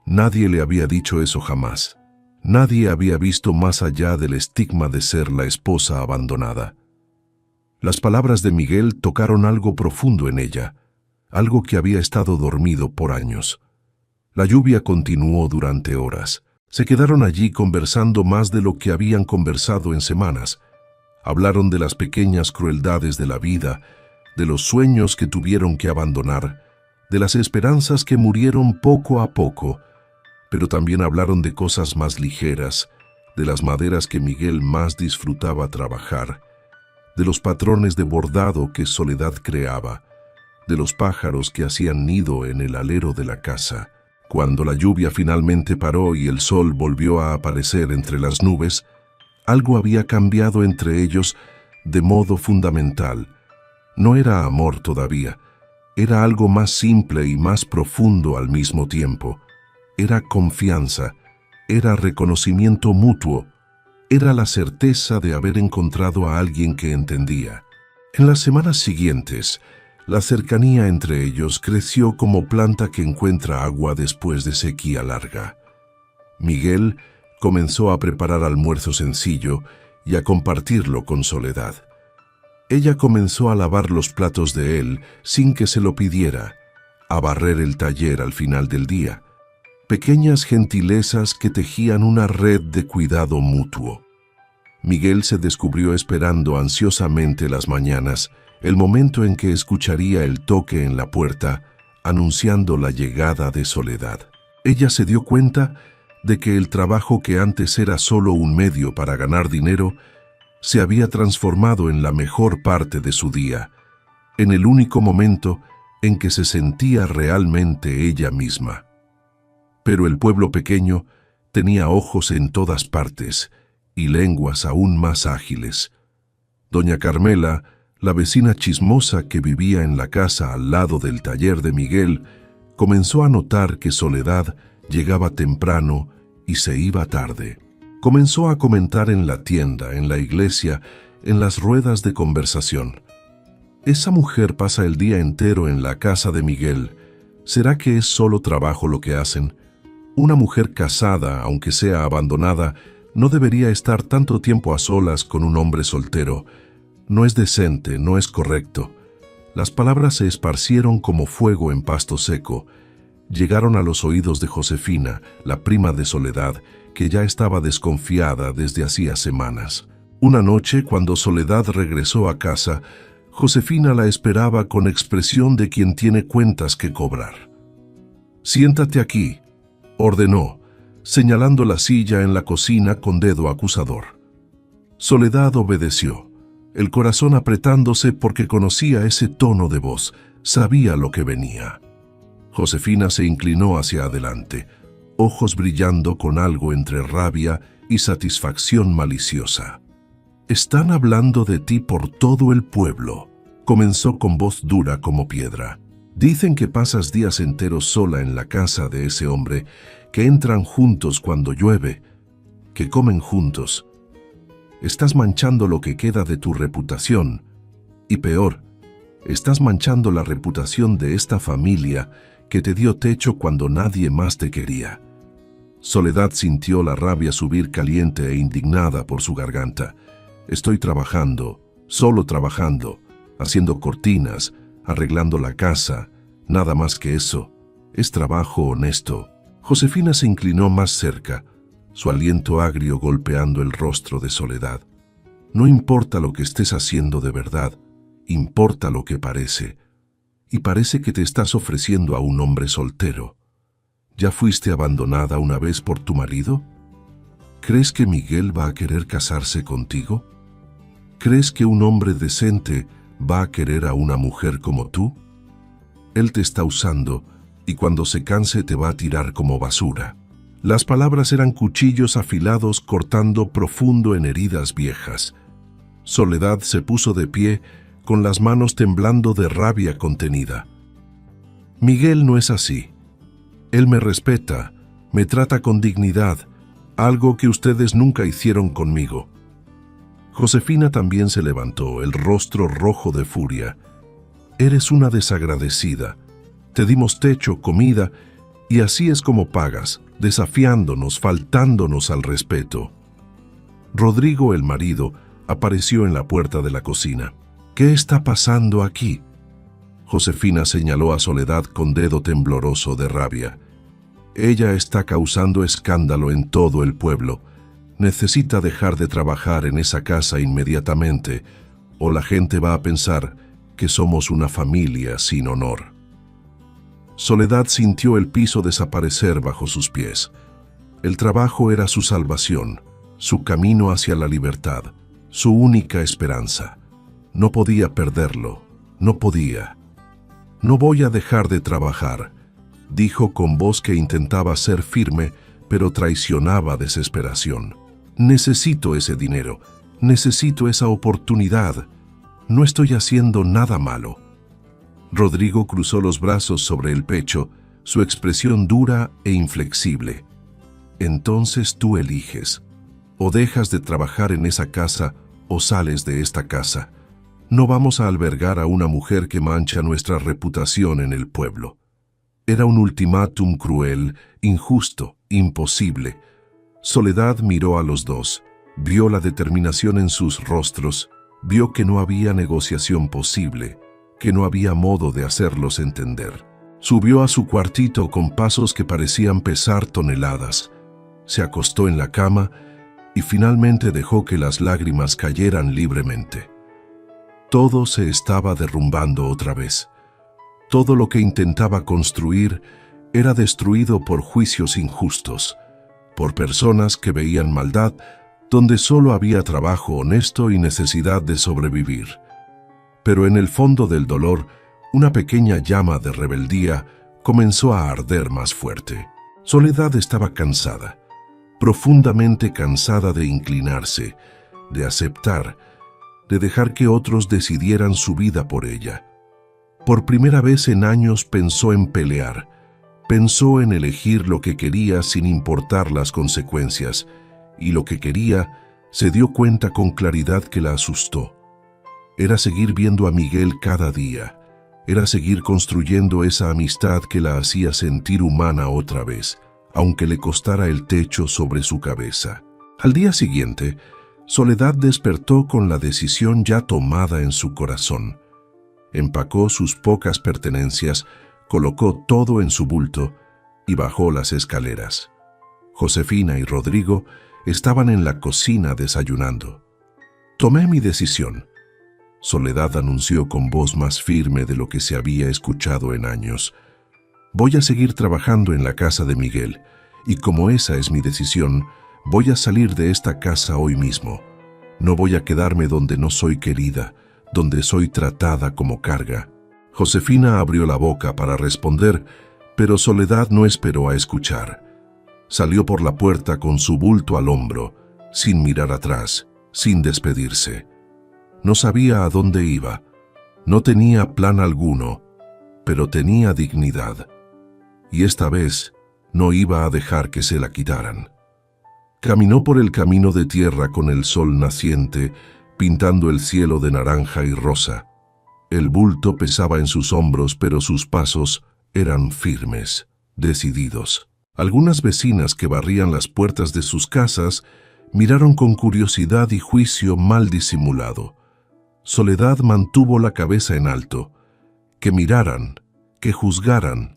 Nadie le había dicho eso jamás. Nadie había visto más allá del estigma de ser la esposa abandonada. Las palabras de Miguel tocaron algo profundo en ella, algo que había estado dormido por años. La lluvia continuó durante horas. Se quedaron allí conversando más de lo que habían conversado en semanas. Hablaron de las pequeñas crueldades de la vida, de los sueños que tuvieron que abandonar, de las esperanzas que murieron poco a poco, pero también hablaron de cosas más ligeras, de las maderas que Miguel más disfrutaba trabajar, de los patrones de bordado que Soledad creaba, de los pájaros que hacían nido en el alero de la casa. Cuando la lluvia finalmente paró y el sol volvió a aparecer entre las nubes, algo había cambiado entre ellos de modo fundamental. No era amor todavía, era algo más simple y más profundo al mismo tiempo. Era confianza, era reconocimiento mutuo, era la certeza de haber encontrado a alguien que entendía. En las semanas siguientes, la cercanía entre ellos creció como planta que encuentra agua después de sequía larga. Miguel comenzó a preparar almuerzo sencillo y a compartirlo con Soledad. Ella comenzó a lavar los platos de él sin que se lo pidiera, a barrer el taller al final del día. Pequeñas gentilezas que tejían una red de cuidado mutuo. Miguel se descubrió esperando ansiosamente las mañanas, el momento en que escucharía el toque en la puerta, anunciando la llegada de Soledad. Ella se dio cuenta de que el trabajo que antes era solo un medio para ganar dinero, se había transformado en la mejor parte de su día, en el único momento en que se sentía realmente ella misma. Pero el pueblo pequeño tenía ojos en todas partes y lenguas aún más ágiles. Doña Carmela, la vecina chismosa que vivía en la casa al lado del taller de Miguel, comenzó a notar que Soledad llegaba temprano y se iba tarde. Comenzó a comentar en la tienda, en la iglesia, en las ruedas de conversación. Esa mujer pasa el día entero en la casa de Miguel. ¿Será que es solo trabajo lo que hacen? Una mujer casada, aunque sea abandonada, no debería estar tanto tiempo a solas con un hombre soltero. No es decente, no es correcto. Las palabras se esparcieron como fuego en pasto seco. Llegaron a los oídos de Josefina, la prima de Soledad, que ya estaba desconfiada desde hacía semanas. Una noche, cuando Soledad regresó a casa, Josefina la esperaba con expresión de quien tiene cuentas que cobrar. «Siéntate aquí», ordenó, señalando la silla en la cocina con dedo acusador. Soledad obedeció, el corazón apretándose porque conocía ese tono de voz, sabía lo que venía. Josefina se inclinó hacia adelante, ojos brillando con algo entre rabia y satisfacción maliciosa. «Están hablando de ti por todo el pueblo», comenzó con voz dura como piedra. «Dicen que pasas días enteros sola en la casa de ese hombre, que entran juntos cuando llueve, que comen juntos. Estás manchando lo que queda de tu reputación, y peor, estás manchando la reputación de esta familia que te dio techo cuando nadie más te quería». Soledad sintió la rabia subir caliente e indignada por su garganta. «Estoy trabajando, solo trabajando, haciendo cortinas, arreglando la casa, nada más que eso. Es trabajo honesto». Josefina se inclinó más cerca, su aliento agrio golpeando el rostro de Soledad. «No importa lo que estés haciendo de verdad, importa lo que parece. Y parece que te estás ofreciendo a un hombre soltero. ¿Ya fuiste abandonada una vez por tu marido? ¿Crees que Miguel va a querer casarse contigo? ¿Crees que un hombre decente va a querer a una mujer como tú? Él te está usando y cuando se canse te va a tirar como basura». Las palabras eran cuchillos afilados cortando profundo en heridas viejas. Soledad se puso de pie, con las manos temblando de rabia contenida. «Miguel no es así. Él me respeta, me trata con dignidad, algo que ustedes nunca hicieron conmigo». Josefina también se levantó, el rostro rojo de furia. «Eres una desagradecida. Te dimos techo, comida, y así es como pagas, desafiándonos, faltándonos al respeto». Rodrigo, el marido, apareció en la puerta de la cocina. «¿Qué está pasando aquí?». Josefina señaló a Soledad con dedo tembloroso de rabia. «Ella está causando escándalo en todo el pueblo. Necesita dejar de trabajar en esa casa inmediatamente, o la gente va a pensar que somos una familia sin honor». Soledad sintió el piso desaparecer bajo sus pies. El trabajo era su salvación, su camino hacia la libertad, su única esperanza. No podía perderlo, no podía. «No voy a dejar de trabajar», dijo con voz que intentaba ser firme, pero traicionaba desesperación. «Necesito ese dinero, necesito esa oportunidad. No estoy haciendo nada malo». Rodrigo cruzó los brazos sobre el pecho, su expresión dura e inflexible. «Entonces tú eliges. O dejas de trabajar en esa casa o sales de esta casa. No vamos a albergar a una mujer que mancha nuestra reputación en el pueblo». Era un ultimátum cruel, injusto, imposible. Soledad miró a los dos, vio la determinación en sus rostros, vio que no había negociación posible, que no había modo de hacerlos entender. Subió a su cuartito con pasos que parecían pesar toneladas. Se acostó en la cama y finalmente dejó que las lágrimas cayeran libremente. Todo se estaba derrumbando otra vez. Todo lo que intentaba construir era destruido por juicios injustos, por personas que veían maldad donde solo había trabajo honesto y necesidad de sobrevivir. Pero en el fondo del dolor, una pequeña llama de rebeldía comenzó a arder más fuerte. Soledad estaba cansada, profundamente cansada de inclinarse, de aceptar, de dejar que otros decidieran su vida por ella. Por primera vez en años pensó en pelear, pensó en elegir lo que quería sin importar las consecuencias, y lo que quería se dio cuenta con claridad que la asustó. Era seguir viendo a Miguel cada día, era seguir construyendo esa amistad que la hacía sentir humana otra vez, aunque le costara el techo sobre su cabeza. Al día siguiente, Soledad despertó con la decisión ya tomada en su corazón. Empacó sus pocas pertenencias, colocó todo en su bulto y bajó las escaleras. Josefina y Rodrigo estaban en la cocina desayunando. «Tomé mi decisión», Soledad anunció con voz más firme de lo que se había escuchado en años. «Voy a seguir trabajando en la casa de Miguel, y como esa es mi decisión, voy a salir de esta casa hoy mismo. No voy a quedarme donde no soy querida, donde soy tratada como carga». Josefina abrió la boca para responder, pero Soledad no esperó a escuchar. Salió por la puerta con su bulto al hombro, sin mirar atrás, sin despedirse. No sabía a dónde iba, no tenía plan alguno, pero tenía dignidad. Y esta vez no iba a dejar que se la quitaran. Caminó por el camino de tierra con el sol naciente, pintando el cielo de naranja y rosa. El bulto pesaba en sus hombros, pero sus pasos eran firmes, decididos. Algunas vecinas que barrían las puertas de sus casas miraron con curiosidad y juicio mal disimulado. Soledad mantuvo la cabeza en alto. Que miraran, que juzgaran.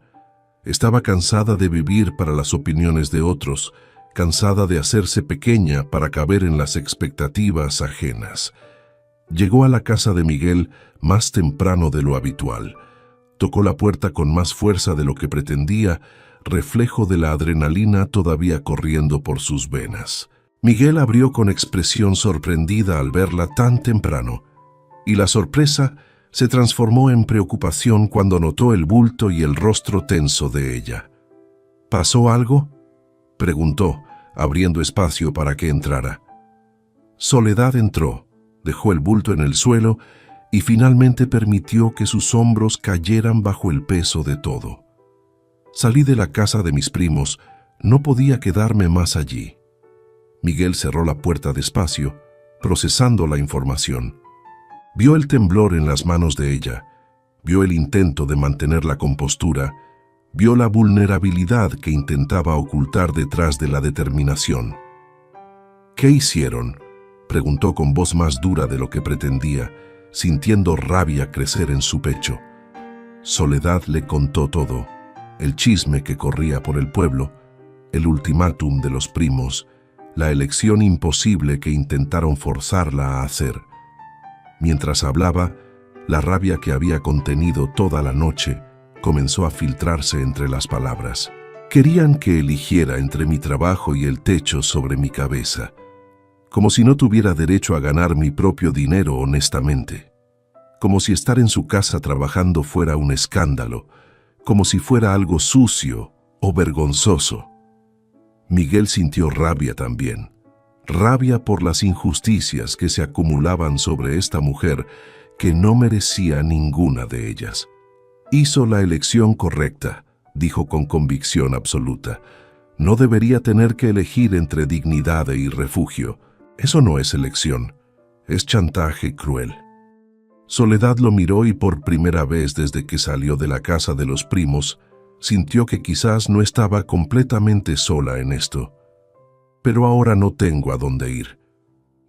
Estaba cansada de vivir para las opiniones de otros, cansada de hacerse pequeña para caber en las expectativas ajenas. Llegó a la casa de Miguel más temprano de lo habitual. Tocó la puerta con más fuerza de lo que pretendía, reflejo de la adrenalina todavía corriendo por sus venas. Miguel abrió con expresión sorprendida al verla tan temprano, y la sorpresa se transformó en preocupación cuando notó el bulto y el rostro tenso de ella. «¿Pasó algo?», preguntó, abriendo espacio para que entrara. Soledad entró, dejó el bulto en el suelo y finalmente permitió que sus hombros cayeran bajo el peso de todo. «Salí de la casa de mis primos, no podía quedarme más allí». Miguel cerró la puerta despacio, procesando la información. Vio el temblor en las manos de ella, vio el intento de mantener la compostura, vio la vulnerabilidad que intentaba ocultar detrás de la determinación. «¿Qué hicieron?», preguntó con voz más dura de lo que pretendía, sintiendo rabia crecer en su pecho. Soledad le contó todo, el chisme que corría por el pueblo, el ultimátum de los primos, la elección imposible que intentaron forzarla a hacer. Mientras hablaba, la rabia que había contenido toda la noche comenzó a filtrarse entre las palabras. «Querían que eligiera entre mi trabajo y el techo sobre mi cabeza, como si no tuviera derecho a ganar mi propio dinero honestamente, como si estar en su casa trabajando fuera un escándalo, como si fuera algo sucio o vergonzoso». Miguel sintió rabia también, rabia por las injusticias que se acumulaban sobre esta mujer que no merecía ninguna de ellas. «Hizo la elección correcta», dijo con convicción absoluta. «No debería tener que elegir entre dignidad y refugio. Eso no es elección, es chantaje cruel». Soledad lo miró y por primera vez desde que salió de la casa de los primos, sintió que quizás no estaba completamente sola en esto. «Pero ahora no tengo a dónde ir.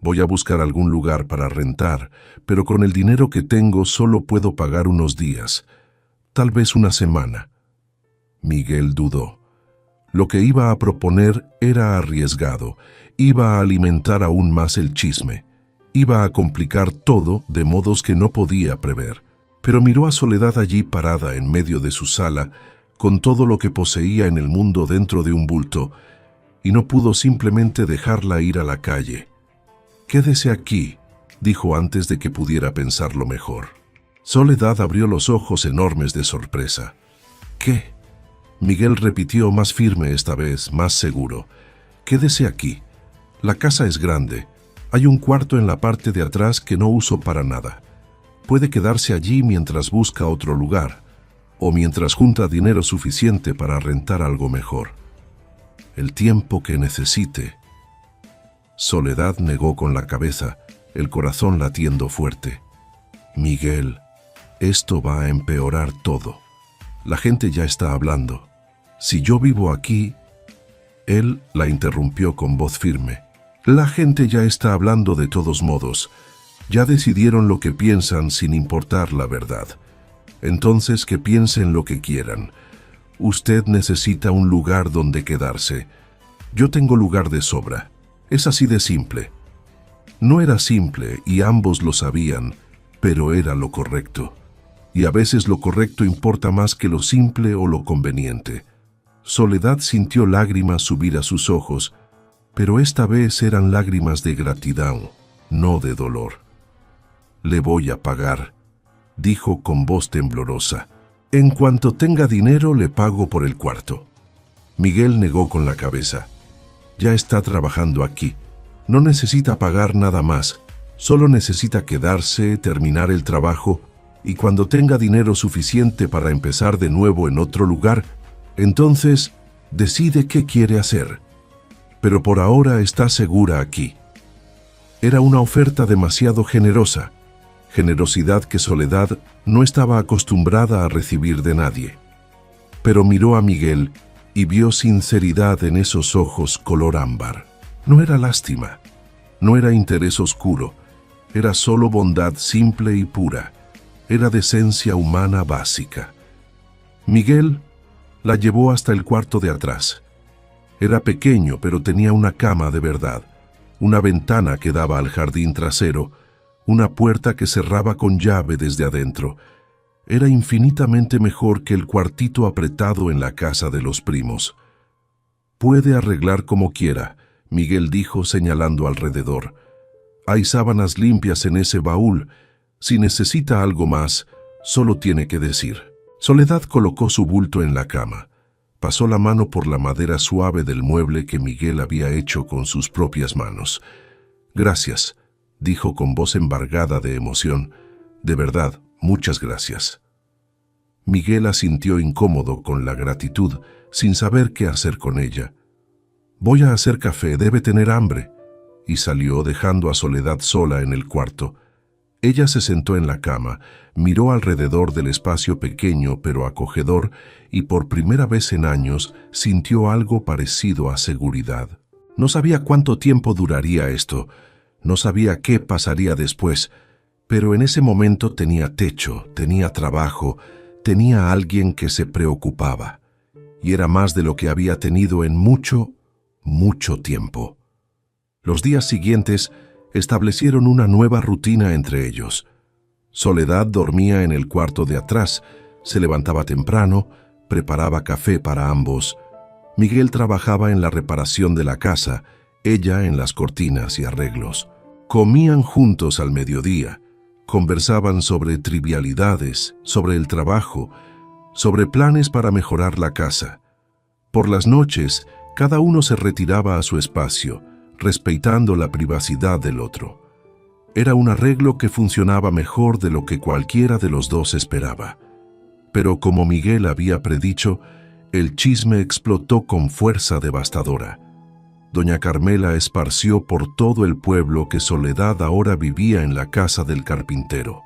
Voy a buscar algún lugar para rentar, pero con el dinero que tengo solo puedo pagar unos días, tal vez una semana». Miguel dudó. Lo que iba a proponer era arriesgado, iba a alimentar aún más el chisme, iba a complicar todo de modos que no podía prever. Pero miró a Soledad allí parada en medio de su sala, con todo lo que poseía en el mundo dentro de un bulto, y no pudo simplemente dejarla ir a la calle. «Quédese aquí», dijo antes de que pudiera pensarlo mejor. Soledad abrió los ojos enormes de sorpresa. «¿Qué?», Miguel repitió más firme esta vez, más seguro. «Quédese aquí. La casa es grande. Hay un cuarto en la parte de atrás que no uso para nada. Puede quedarse allí mientras busca otro lugar, o mientras junta dinero suficiente para rentar algo mejor. El tiempo que necesite». Soledad negó con la cabeza, el corazón latiendo fuerte. «Miguel, esto va a empeorar todo. La gente ya está hablando. Si yo vivo aquí...» Él la interrumpió con voz firme. «La gente ya está hablando de todos modos. Ya decidieron lo que piensan sin importar la verdad. Entonces que piensen lo que quieran. Usted necesita un lugar donde quedarse. Yo tengo lugar de sobra. Es así de simple». No era simple y ambos lo sabían, pero era lo correcto. Y a veces lo correcto importa más que lo simple o lo conveniente. Soledad sintió lágrimas subir a sus ojos, pero esta vez eran lágrimas de gratitud, no de dolor. «Le voy a pagar», dijo con voz temblorosa. «En cuanto tenga dinero le pago por el cuarto». Miguel negó con la cabeza. «Ya está trabajando aquí. No necesita pagar nada más. Solo necesita quedarse, terminar el trabajo, y cuando tenga dinero suficiente para empezar de nuevo en otro lugar, entonces decide qué quiere hacer. Pero por ahora está segura aquí». Era una oferta demasiado generosa, generosidad que Soledad no estaba acostumbrada a recibir de nadie. Pero miró a Miguel y vio sinceridad en esos ojos color ámbar. No era lástima, no era interés oscuro, era solo bondad simple y pura, era decencia humana básica. Miguel la llevó hasta el cuarto de atrás. Era pequeño, pero tenía una cama de verdad, una ventana que daba al jardín trasero, una puerta que cerraba con llave desde adentro. Era infinitamente mejor que el cuartito apretado en la casa de los primos. «Puede arreglar como quiera», Miguel dijo señalando alrededor. «Hay sábanas limpias en ese baúl. Si necesita algo más, solo tiene que decir». Soledad colocó su bulto en la cama. Pasó la mano por la madera suave del mueble que Miguel había hecho con sus propias manos. «Gracias», dijo con voz embargada de emoción. «De verdad, muchas gracias». Miguel asintió incómodo con la gratitud, sin saber qué hacer con ella. «Voy a hacer café, debe tener hambre», y salió dejando a Soledad sola en el cuarto. Ella se sentó en la cama, miró alrededor del espacio pequeño pero acogedor y por primera vez en años sintió algo parecido a seguridad. No sabía cuánto tiempo duraría esto, no sabía qué pasaría después, pero en ese momento tenía techo, tenía trabajo, tenía alguien que se preocupaba, y era más de lo que había tenido en mucho tiempo. Los días siguientes establecieron una nueva rutina entre ellos. Soledad dormía en el cuarto de atrás, se levantaba temprano, preparaba café para ambos. Miguel trabajaba en la reparación de la casa, ella en las cortinas y arreglos. Comían juntos al mediodía, conversaban sobre trivialidades, sobre el trabajo, sobre planes para mejorar la casa. Por las noches, cada uno se retiraba a su espacio, respetando la privacidad del otro. Era un arreglo que funcionaba mejor de lo que cualquiera de los dos esperaba. Pero como Miguel había predicho, el chisme explotó con fuerza devastadora. Doña Carmela esparció por todo el pueblo que Soledad ahora vivía en la casa del carpintero.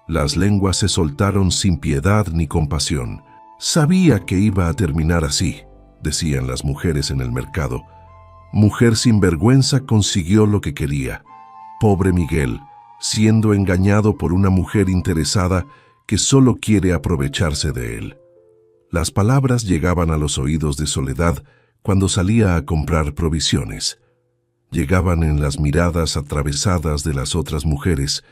Las lenguas se soltaron sin piedad ni compasión. «Sabía que iba a terminar así», decían las mujeres en el mercado. «Mujer sin vergüenza consiguió lo que quería. Pobre Miguel, siendo engañado por una mujer interesada que solo quiere aprovecharse de él». Las palabras llegaban a los oídos de Soledad cuando salía a comprar provisiones. Llegaban en las miradas atravesadas de las otras mujeres,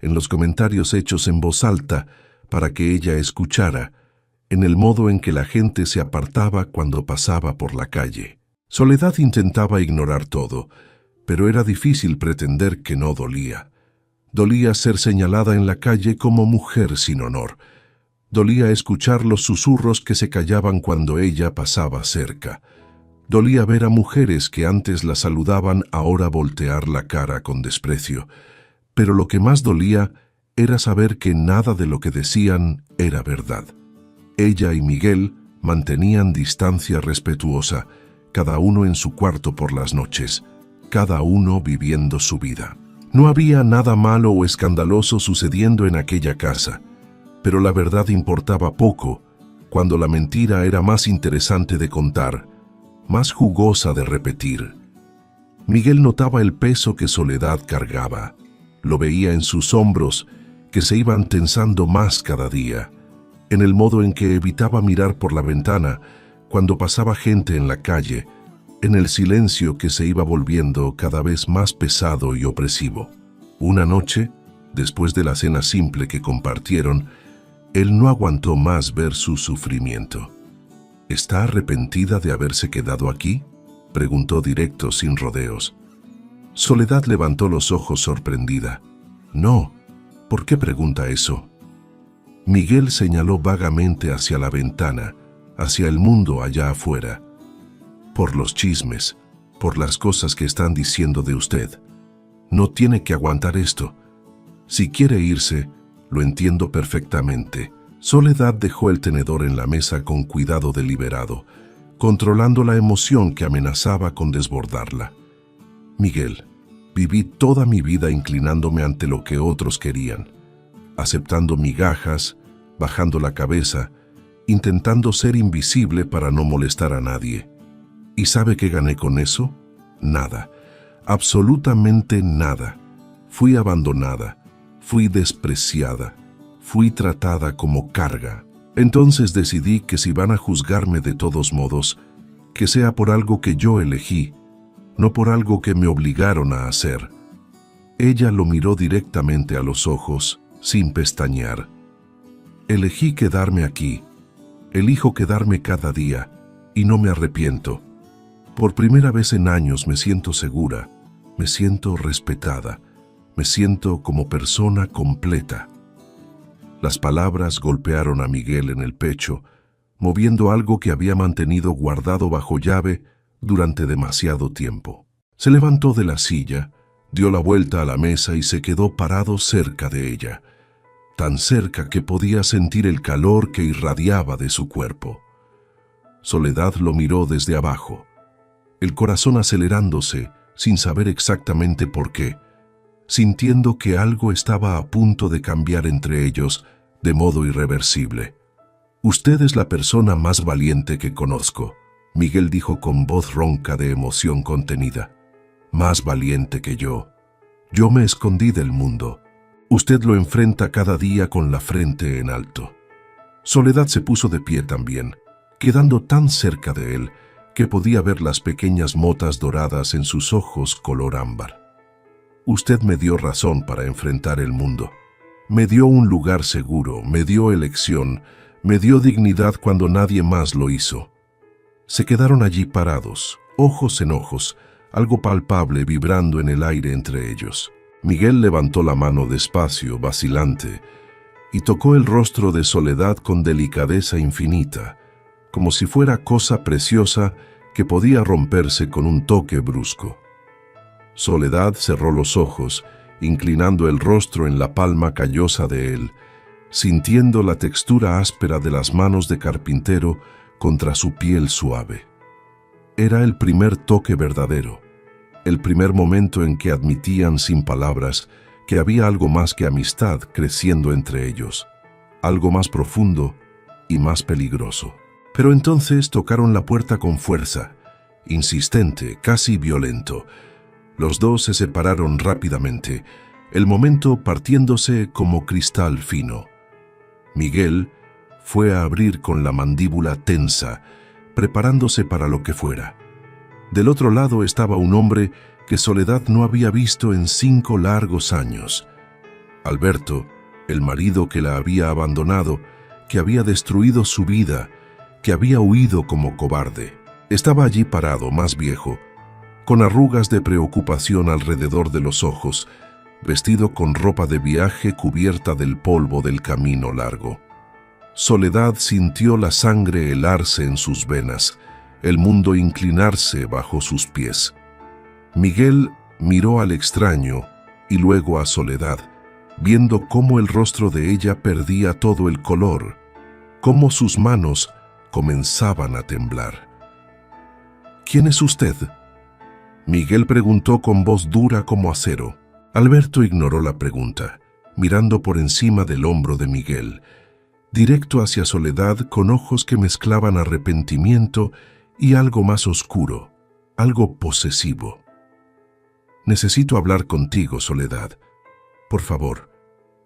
en los comentarios hechos en voz alta para que ella escuchara, en el modo en que la gente se apartaba cuando pasaba por la calle. Soledad intentaba ignorar todo, pero era difícil pretender que no dolía. Dolía ser señalada en la calle como mujer sin honor. Dolía escuchar los susurros que se callaban cuando ella pasaba cerca. Dolía ver a mujeres que antes la saludaban ahora voltear la cara con desprecio. Pero lo que más dolía era saber que nada de lo que decían era verdad. Ella y Miguel mantenían distancia respetuosa, cada uno en su cuarto por las noches, cada uno viviendo su vida. No había nada malo o escandaloso sucediendo en aquella casa, pero la verdad importaba poco cuando la mentira era más interesante de contar, más jugosa de repetir. Miguel notaba el peso que Soledad cargaba. Lo veía en sus hombros, que se iban tensando más cada día, en el modo en que evitaba mirar por la ventana cuando pasaba gente en la calle, en el silencio que se iba volviendo cada vez más pesado y opresivo. Una noche, después de la cena simple que compartieron, él no aguantó más ver su sufrimiento. ¿Está arrepentida de haberse quedado aquí?, preguntó directo, sin rodeos. Soledad levantó los ojos sorprendida. No, ¿por qué pregunta eso? Miguel señaló vagamente hacia la ventana, hacia el mundo allá afuera. Por los chismes, por las cosas que están diciendo de usted. No tiene que aguantar esto. Si quiere irse, lo entiendo perfectamente. Soledad dejó el tenedor en la mesa con cuidado deliberado, controlando la emoción que amenazaba con desbordarla. Miguel, viví toda mi vida inclinándome ante lo que otros querían, aceptando migajas, bajando la cabeza, intentando ser invisible para no molestar a nadie. ¿Y sabe qué gané con eso? Nada, absolutamente nada. Fui abandonada, fui despreciada. Fui tratada como carga. Entonces decidí que si van a juzgarme de todos modos, que sea por algo que yo elegí, no por algo que me obligaron a hacer. Ella lo miró directamente a los ojos, sin pestañear. Elegí quedarme aquí. Elijo quedarme cada día, y no me arrepiento. Por primera vez en años me siento segura, me siento respetada, me siento como persona completa. Las palabras golpearon a Miguel en el pecho, moviendo algo que había mantenido guardado bajo llave durante demasiado tiempo. Se levantó de la silla, dio la vuelta a la mesa y se quedó parado cerca de ella, tan cerca que podía sentir el calor que irradiaba de su cuerpo. Soledad lo miró desde abajo, el corazón acelerándose sin saber exactamente por qué, sintiendo que algo estaba a punto de cambiar entre ellos de modo irreversible. «Usted es la persona más valiente que conozco», Miguel dijo con voz ronca de emoción contenida. «Más valiente que yo. Yo me escondí del mundo. Usted lo enfrenta cada día con la frente en alto». Soledad se puso de pie también, quedando tan cerca de él que podía ver las pequeñas motas doradas en sus ojos color ámbar. «Usted me dio razón para enfrentar el mundo. Me dio un lugar seguro, me dio elección, me dio dignidad cuando nadie más lo hizo». Se quedaron allí parados, ojos en ojos, algo palpable vibrando en el aire entre ellos. Miguel levantó la mano despacio, vacilante, y tocó el rostro de Soledad con delicadeza infinita, como si fuera cosa preciosa que podía romperse con un toque brusco. Soledad cerró los ojos, inclinando el rostro en la palma callosa de él, sintiendo la textura áspera de las manos de carpintero contra su piel suave. Era el primer toque verdadero, el primer momento en que admitían sin palabras que había algo más que amistad creciendo entre ellos, algo más profundo y más peligroso. Pero entonces tocaron la puerta con fuerza, insistente, casi violento. Los dos se separaron rápidamente, el momento partiéndose como cristal fino. Miguel fue a abrir con la mandíbula tensa, preparándose para lo que fuera. Del otro lado estaba un hombre que Soledad no había visto en 5 largos años. Alberto, el marido que la había abandonado, que había destruido su vida, que había huido como cobarde. Estaba allí parado, más viejo, con arrugas de preocupación alrededor de los ojos, vestido con ropa de viaje cubierta del polvo del camino largo. Soledad sintió la sangre helarse en sus venas, el mundo inclinarse bajo sus pies. Miguel miró al extraño y luego a Soledad, viendo cómo el rostro de ella perdía todo el color, cómo sus manos comenzaban a temblar. «¿Quién es usted?», Miguel preguntó con voz dura como acero. Alberto ignoró la pregunta, mirando por encima del hombro de Miguel, directo hacia Soledad con ojos que mezclaban arrepentimiento y algo más oscuro, algo posesivo. «Necesito hablar contigo, Soledad. Por favor,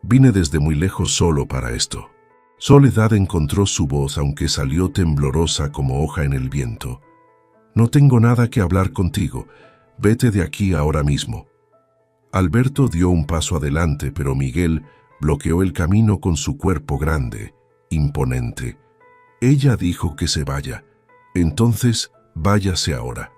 vine desde muy lejos solo para esto». Soledad encontró su voz, aunque salió temblorosa como hoja en el viento. «No tengo nada que hablar contigo. Vete de aquí ahora mismo». Alberto dio un paso adelante, pero Miguel bloqueó el camino con su cuerpo grande, imponente. «Ella dijo que se vaya. Entonces, váyase ahora».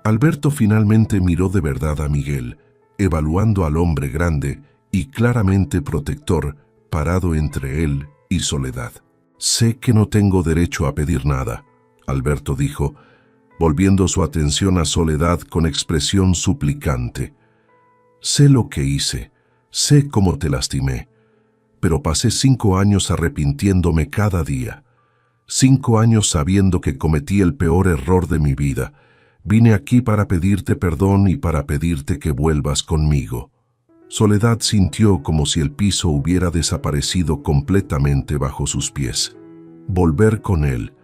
Alberto finalmente miró de verdad a Miguel, evaluando al hombre grande y claramente protector, parado entre él y Soledad. «Sé que no tengo derecho a pedir nada», Alberto dijo, volviendo su atención a Soledad con expresión suplicante. «Sé lo que hice, sé cómo te lastimé, pero pasé 5 años arrepintiéndome cada día, 5 años sabiendo que cometí el peor error de mi vida. Vine aquí para pedirte perdón y para pedirte que vuelvas conmigo». Soledad sintió como si el piso hubiera desaparecido completamente bajo sus pies. Volver con él,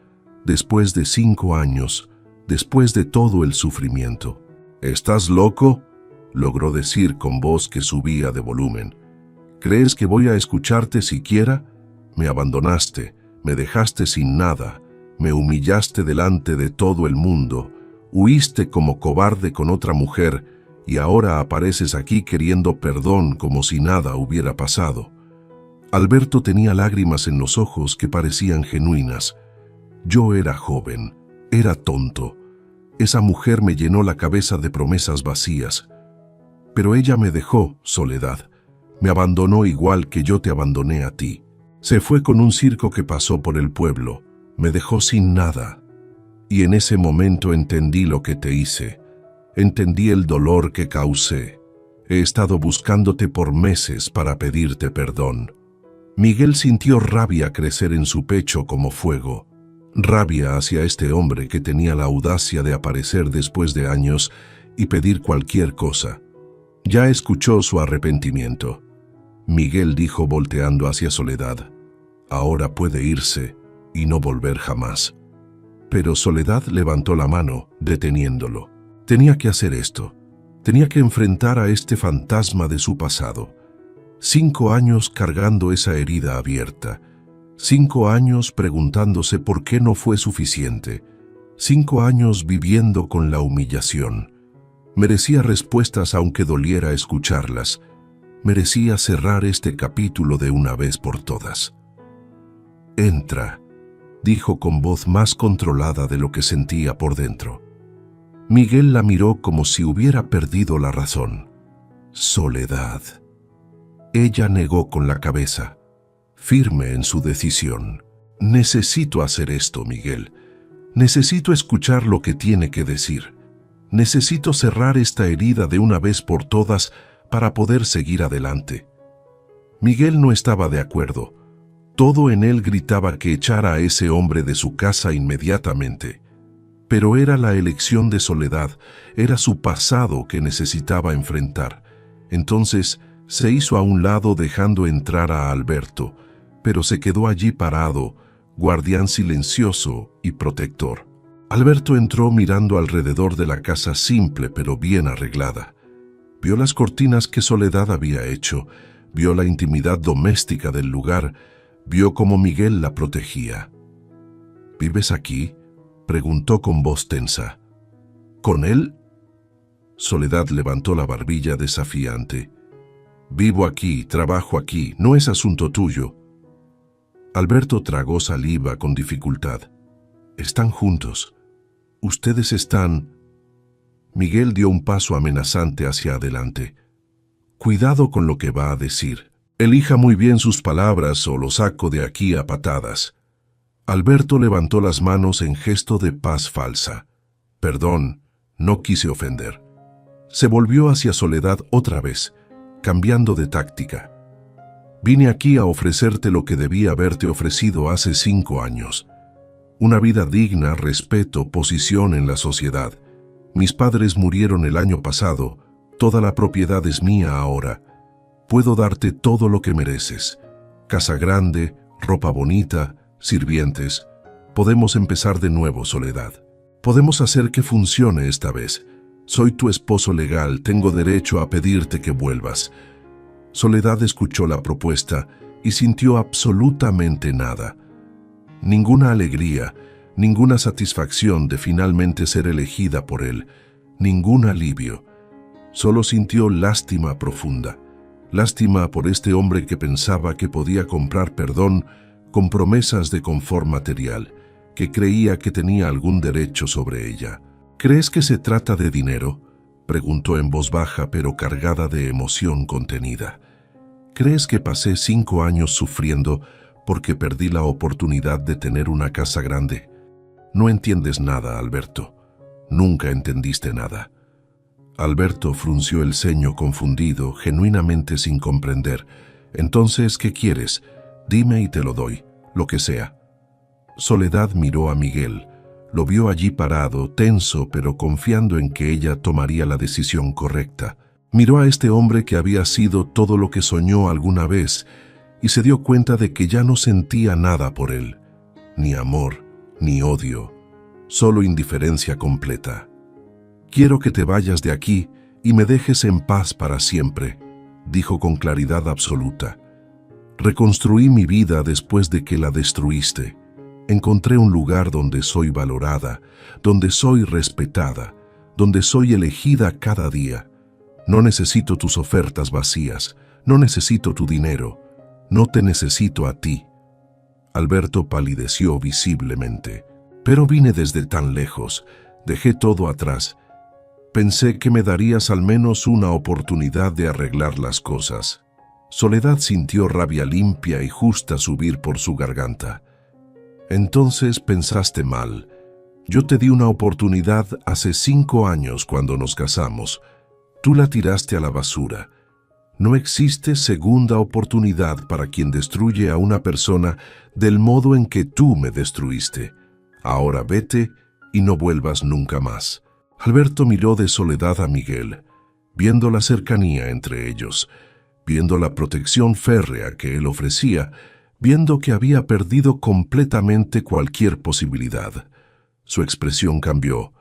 después de 5 años, después de todo el sufrimiento. «¿Estás loco?», logró decir con voz que subía de volumen. «¿Crees que voy a escucharte siquiera? Me abandonaste, me dejaste sin nada, me humillaste delante de todo el mundo, huiste como cobarde con otra mujer y ahora apareces aquí queriendo perdón como si nada hubiera pasado». Alberto tenía lágrimas en los ojos que parecían genuinas. «Yo era joven, era tonto. Esa mujer me llenó la cabeza de promesas vacías. Pero ella me dejó, Soledad. Me abandonó igual que yo te abandoné a ti. Se fue con un circo que pasó por el pueblo. Me dejó sin nada. Y en ese momento entendí lo que te hice. Entendí el dolor que causé. He estado buscándote por meses para pedirte perdón». Miguel sintió rabia crecer en su pecho como fuego. Rabia hacia este hombre que tenía la audacia de aparecer después de años y pedir cualquier cosa. Ya escuchó su arrepentimiento. Miguel dijo volteando hacia Soledad: «Ahora puede irse y no volver jamás». Pero Soledad levantó la mano, deteniéndolo. Tenía que hacer esto. Tenía que enfrentar a este fantasma de su pasado. 5 años cargando esa herida abierta. 5 años preguntándose por qué no fue suficiente. 5 años viviendo con la humillación. Merecía respuestas aunque doliera escucharlas. Merecía cerrar este capítulo de una vez por todas. «Entra», dijo con voz más controlada de lo que sentía por dentro. Miguel la miró como si hubiera perdido la razón. «Soledad». Ella negó con la cabeza, firme en su decisión. «Necesito hacer esto, Miguel. Necesito escuchar lo que tiene que decir. Necesito cerrar esta herida de una vez por todas para poder seguir adelante». Miguel no estaba de acuerdo. Todo en él gritaba que echara a ese hombre de su casa inmediatamente. Pero era la elección de Soledad, era su pasado que necesitaba enfrentar. Entonces se hizo a un lado dejando entrar a Alberto, pero se quedó allí parado, guardián silencioso y protector. Alberto entró mirando alrededor de la casa simple pero bien arreglada. Vio las cortinas que Soledad había hecho, vio la intimidad doméstica del lugar, vio cómo Miguel la protegía. «¿Vives aquí?», Preguntó con voz tensa. ¿Con él? Soledad levantó la barbilla desafiante. Vivo aquí, trabajo aquí, no es asunto tuyo. Alberto tragó saliva con dificultad. Están juntos. Ustedes están... Miguel dio un paso amenazante hacia adelante. Cuidado con lo que va a decir. Elija muy bien sus palabras o lo saco de aquí a patadas. Alberto levantó las manos en gesto de paz falsa. Perdón, no quise ofender. Se volvió hacia Soledad otra vez, cambiando de táctica. Vine aquí a ofrecerte lo que debía haberte ofrecido hace 5 años. Una vida digna, respeto, posición en la sociedad. Mis padres murieron el año pasado, toda la propiedad es mía ahora. Puedo darte todo lo que mereces. Casa grande, ropa bonita, sirvientes. Podemos empezar de nuevo, Soledad. Podemos hacer que funcione esta vez. Soy tu esposo legal, tengo derecho a pedirte que vuelvas. Soledad escuchó la propuesta y sintió absolutamente nada. Ninguna alegría, ninguna satisfacción de finalmente ser elegida por él, ningún alivio. Solo sintió lástima profunda. Lástima por este hombre que pensaba que podía comprar perdón con promesas de confort material, que creía que tenía algún derecho sobre ella. ¿Crees que se trata de dinero?, preguntó en voz baja pero cargada de emoción contenida. ¿Crees que pasé 5 años sufriendo porque perdí la oportunidad de tener una casa grande? No entiendes nada, Alberto. Nunca entendiste nada. Alberto frunció el ceño confundido, genuinamente sin comprender. Entonces, ¿qué quieres? Dime y te lo doy, lo que sea. Soledad miró a Miguel. Lo vio allí parado, tenso, pero confiando en que ella tomaría la decisión correcta. Miró a este hombre que había sido todo lo que soñó alguna vez y se dio cuenta de que ya no sentía nada por él. Ni amor, ni odio, solo indiferencia completa. «Quiero que te vayas de aquí y me dejes en paz para siempre», dijo con claridad absoluta. «Reconstruí mi vida después de que la destruiste. Encontré un lugar donde soy valorada, donde soy respetada, donde soy elegida cada día. No necesito tus ofertas vacías, no necesito tu dinero, no te necesito a ti». Alberto palideció visiblemente. «Pero vine desde tan lejos, dejé todo atrás. Pensé que me darías al menos una oportunidad de arreglar las cosas». Soledad sintió rabia limpia y justa subir por su garganta. «Entonces pensaste mal. Yo te di una oportunidad hace 5 años cuando nos casamos. Tú la tiraste a la basura. No existe segunda oportunidad para quien destruye a una persona del modo en que tú me destruiste. Ahora vete y no vuelvas nunca más». Alberto miró de Soledad a Miguel, viendo la cercanía entre ellos, viendo la protección férrea que él ofrecía, viendo que había perdido completamente cualquier posibilidad. Su expresión cambió,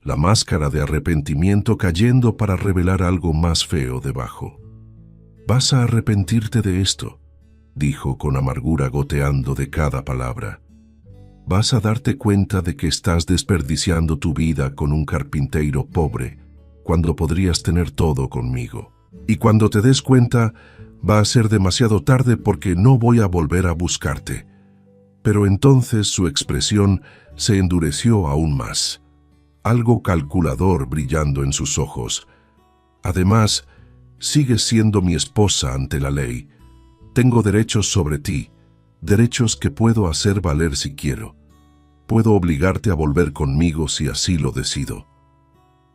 la máscara de arrepentimiento cayendo para revelar algo más feo debajo. «Vas a arrepentirte de esto», dijo con amargura goteando de cada palabra. «Vas a darte cuenta de que estás desperdiciando tu vida con un carpintero pobre, cuando podrías tener todo conmigo. Y cuando te des cuenta, va a ser demasiado tarde porque no voy a volver a buscarte». Pero entonces su expresión se endureció aún más, algo calculador brillando en sus ojos. «Además, sigues siendo mi esposa ante la ley. Tengo derechos sobre ti, derechos que puedo hacer valer si quiero. Puedo obligarte a volver conmigo si así lo decido».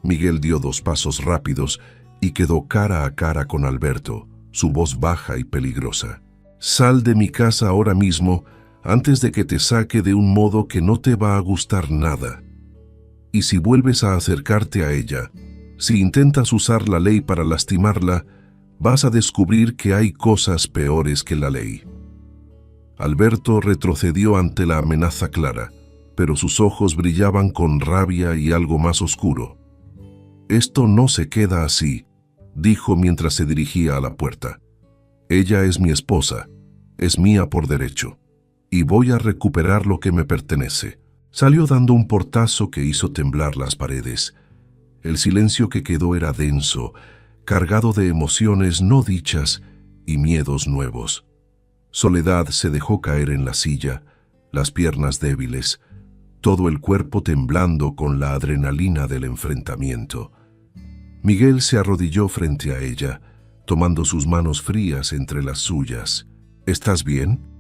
Miguel dio 2 pasos rápidos y quedó cara a cara con Alberto, su voz baja y peligrosa. «Sal de mi casa ahora mismo antes de que te saque de un modo que no te va a gustar nada. Y si vuelves a acercarte a ella, si intentas usar la ley para lastimarla, vas a descubrir que hay cosas peores que la ley». Alberto retrocedió ante la amenaza clara, pero sus ojos brillaban con rabia y algo más oscuro. «Esto no se queda así», dijo mientras se dirigía a la puerta. «Ella es mi esposa, es mía por derecho, y voy a recuperar lo que me pertenece». Salió dando un portazo que hizo temblar las paredes. El silencio que quedó era denso, cargado de emociones no dichas y miedos nuevos. Soledad se dejó caer en la silla, las piernas débiles, todo el cuerpo temblando con la adrenalina del enfrentamiento. Miguel se arrodilló frente a ella, tomando sus manos frías entre las suyas. ¿Estás bien?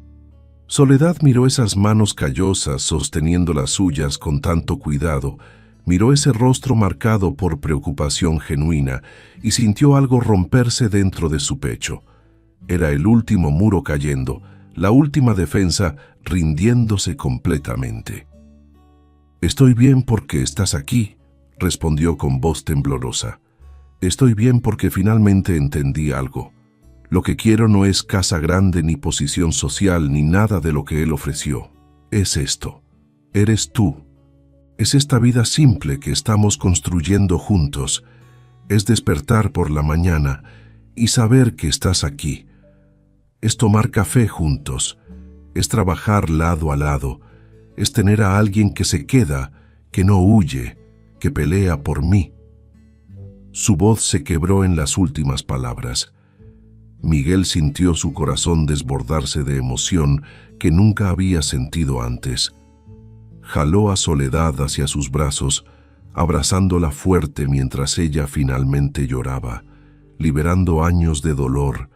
Soledad miró esas manos callosas sosteniendo las suyas con tanto cuidado, miró ese rostro marcado por preocupación genuina y sintió algo romperse dentro de su pecho. Era el último muro cayendo, la última defensa rindiéndose completamente. «Estoy bien porque estás aquí», respondió con voz temblorosa. «Estoy bien porque finalmente entendí algo. Lo que quiero no es casa grande, ni posición social, ni nada de lo que él ofreció. Es esto. Eres tú. Es esta vida simple que estamos construyendo juntos. Es despertar por la mañana y saber que estás aquí. Es tomar café juntos. Es trabajar lado a lado. Es tener a alguien que se queda, que no huye, que pelea por mí». Su voz se quebró en las últimas palabras. Miguel sintió su corazón desbordarse de emoción que nunca había sentido antes. Jaló a Soledad hacia sus brazos, abrazándola fuerte mientras ella finalmente lloraba, liberando años de dolor,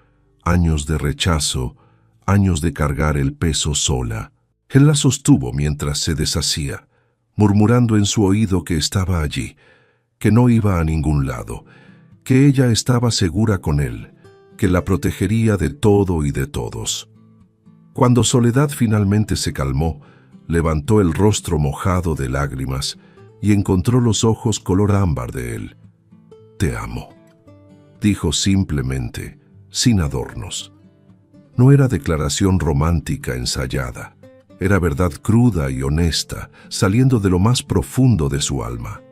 años de rechazo, años de cargar el peso sola. Él la sostuvo mientras se deshacía, murmurando en su oído que estaba allí, que no iba a ningún lado, que ella estaba segura con él, que la protegería de todo y de todos. Cuando Soledad finalmente se calmó, levantó el rostro mojado de lágrimas y encontró los ojos color ámbar de él. «Te amo», dijo simplemente, sin adornos. No era declaración romántica ensayada. Era verdad cruda y honesta, saliendo de lo más profundo de su alma.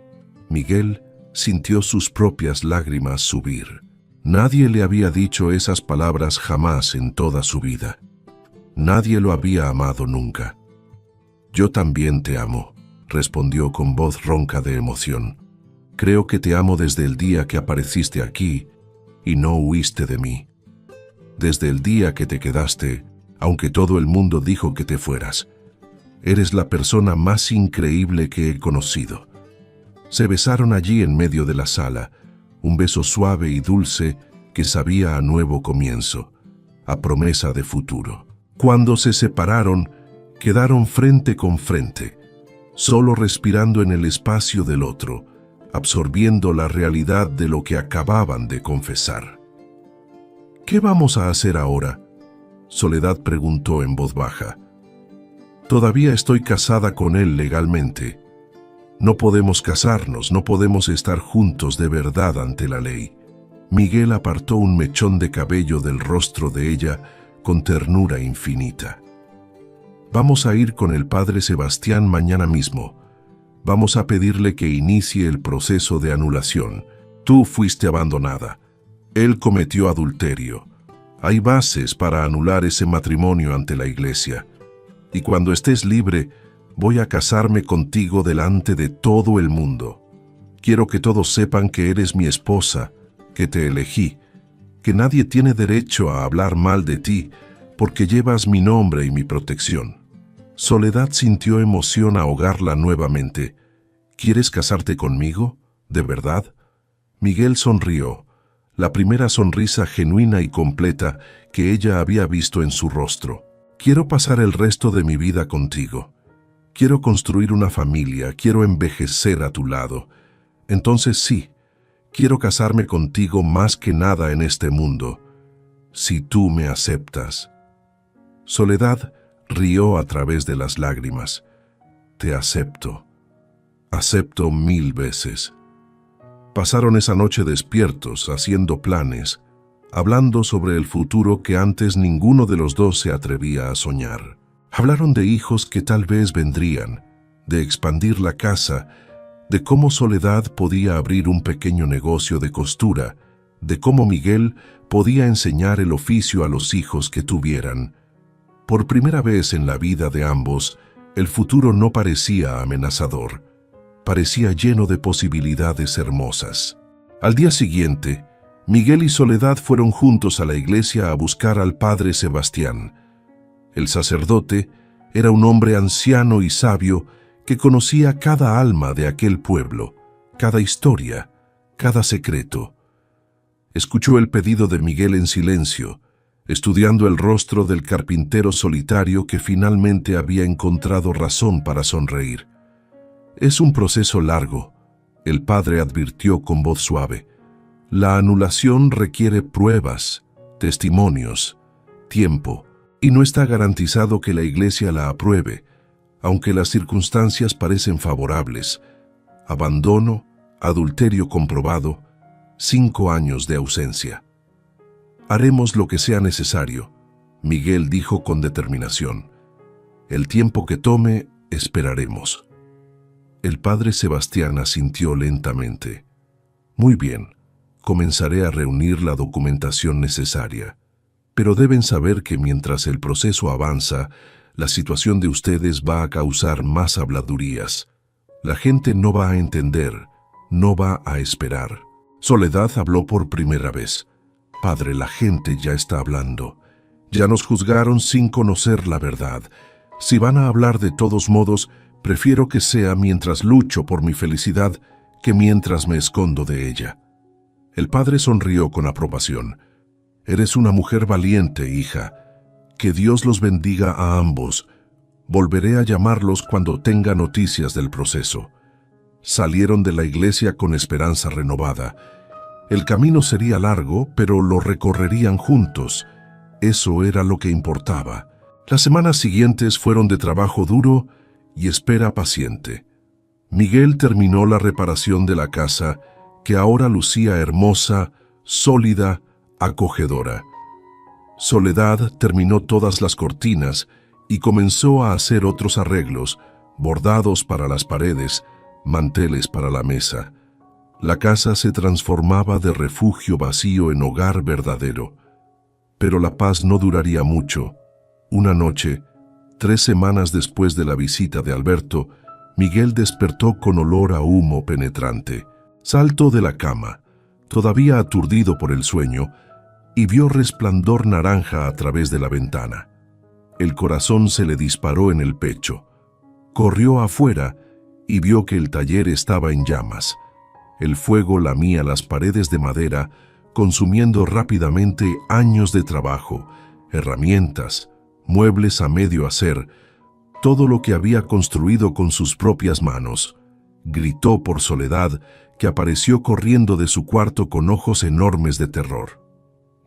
Miguel sintió sus propias lágrimas subir. Nadie le había dicho esas palabras jamás en toda su vida. Nadie lo había amado nunca. «Yo también te amo», respondió con voz ronca de emoción. «Creo que te amo desde el día que apareciste aquí y no huiste de mí. Desde el día que te quedaste, aunque todo el mundo dijo que te fueras. Eres la persona más increíble que he conocido». Se besaron allí en medio de la sala, un beso suave y dulce que sabía a nuevo comienzo, a promesa de futuro. Cuando se separaron, quedaron frente con frente, solo respirando en el espacio del otro, absorbiendo la realidad de lo que acababan de confesar. «¿Qué vamos a hacer ahora?», Soledad preguntó en voz baja. «Todavía estoy casada con él legalmente. No podemos casarnos, no podemos estar juntos de verdad ante la ley». Miguel apartó un mechón de cabello del rostro de ella con ternura infinita. «Vamos a ir con el padre Sebastián mañana mismo. Vamos a pedirle que inicie el proceso de anulación. Tú fuiste abandonada. Él cometió adulterio. Hay bases para anular ese matrimonio ante la iglesia. Y cuando estés libre, voy a casarme contigo delante de todo el mundo. Quiero que todos sepan que eres mi esposa, que te elegí, que nadie tiene derecho a hablar mal de ti porque llevas mi nombre y mi protección». Soledad sintió emoción ahogarla nuevamente. «¿Quieres casarte conmigo? ¿De verdad?». Miguel sonrió, la primera sonrisa genuina y completa que ella había visto en su rostro. «Quiero pasar el resto de mi vida contigo. Quiero construir una familia, quiero envejecer a tu lado. Entonces sí, quiero casarme contigo más que nada en este mundo, si tú me aceptas». Soledad rió a través de las lágrimas. «Te acepto. Acepto 1000 veces». Pasaron esa noche despiertos, haciendo planes, hablando sobre el futuro que antes ninguno de los dos se atrevía a soñar. Hablaron de hijos que tal vez vendrían, de expandir la casa, de cómo Soledad podía abrir un pequeño negocio de costura, de cómo Miguel podía enseñar el oficio a los hijos que tuvieran. Por primera vez en la vida de ambos, El futuro no parecía amenazador, parecía lleno de posibilidades hermosas. Al día siguiente, Miguel y Soledad fueron juntos a la iglesia a buscar al padre Sebastián. El sacerdote era un hombre anciano y sabio que conocía cada alma de aquel pueblo, cada historia, cada secreto. Escuchó el pedido de Miguel en silencio, estudiando el rostro del carpintero solitario que finalmente había encontrado razón para sonreír. «Es un proceso largo», el padre advirtió con voz suave. «La anulación requiere pruebas, testimonios, tiempo, y no está garantizado que la iglesia la apruebe, aunque las circunstancias parecen favorables. Abandono, adulterio comprobado, 5 años de ausencia». «Haremos lo que sea necesario», Miguel dijo con determinación. «El tiempo que tome, esperaremos». El padre Sebastián asintió lentamente. «Muy bien, comenzaré a reunir la documentación necesaria. Pero deben saber que mientras el proceso avanza, la situación de ustedes va a causar más habladurías. La gente no va a entender, no va a esperar». Soledad habló por primera vez. «Padre, la gente ya está hablando. Ya nos juzgaron sin conocer la verdad. Si van a hablar de todos modos, prefiero que sea mientras lucho por mi felicidad que mientras me escondo de ella». El padre sonrió con aprobación. «Eres una mujer valiente, hija. Que Dios los bendiga a ambos. Volveré a llamarlos cuando tenga noticias del proceso». Salieron de la iglesia con esperanza renovada. El camino sería largo, pero lo recorrerían juntos. Eso era lo que importaba. Las semanas siguientes fueron de trabajo duro y espera paciente. Miguel terminó la reparación de la casa, que ahora lucía hermosa, sólida, acogedora. Soledad terminó todas las cortinas y comenzó a hacer otros arreglos, bordados para las paredes, manteles para la mesa. La casa se transformaba de refugio vacío en hogar verdadero. Pero la paz no duraría mucho. Una noche, 3 semanas después de la visita de Alberto, Miguel despertó con olor a humo penetrante. Saltó de la cama, todavía aturdido por el sueño, y vio resplandor naranja a través de la ventana. El corazón se le disparó en el pecho. Corrió afuera y vio que el taller estaba en llamas. El fuego lamía las paredes de madera, consumiendo rápidamente años de trabajo, herramientas, muebles a medio hacer, todo lo que había construido con sus propias manos. Gritó por Soledad, que apareció corriendo de su cuarto con ojos enormes de terror.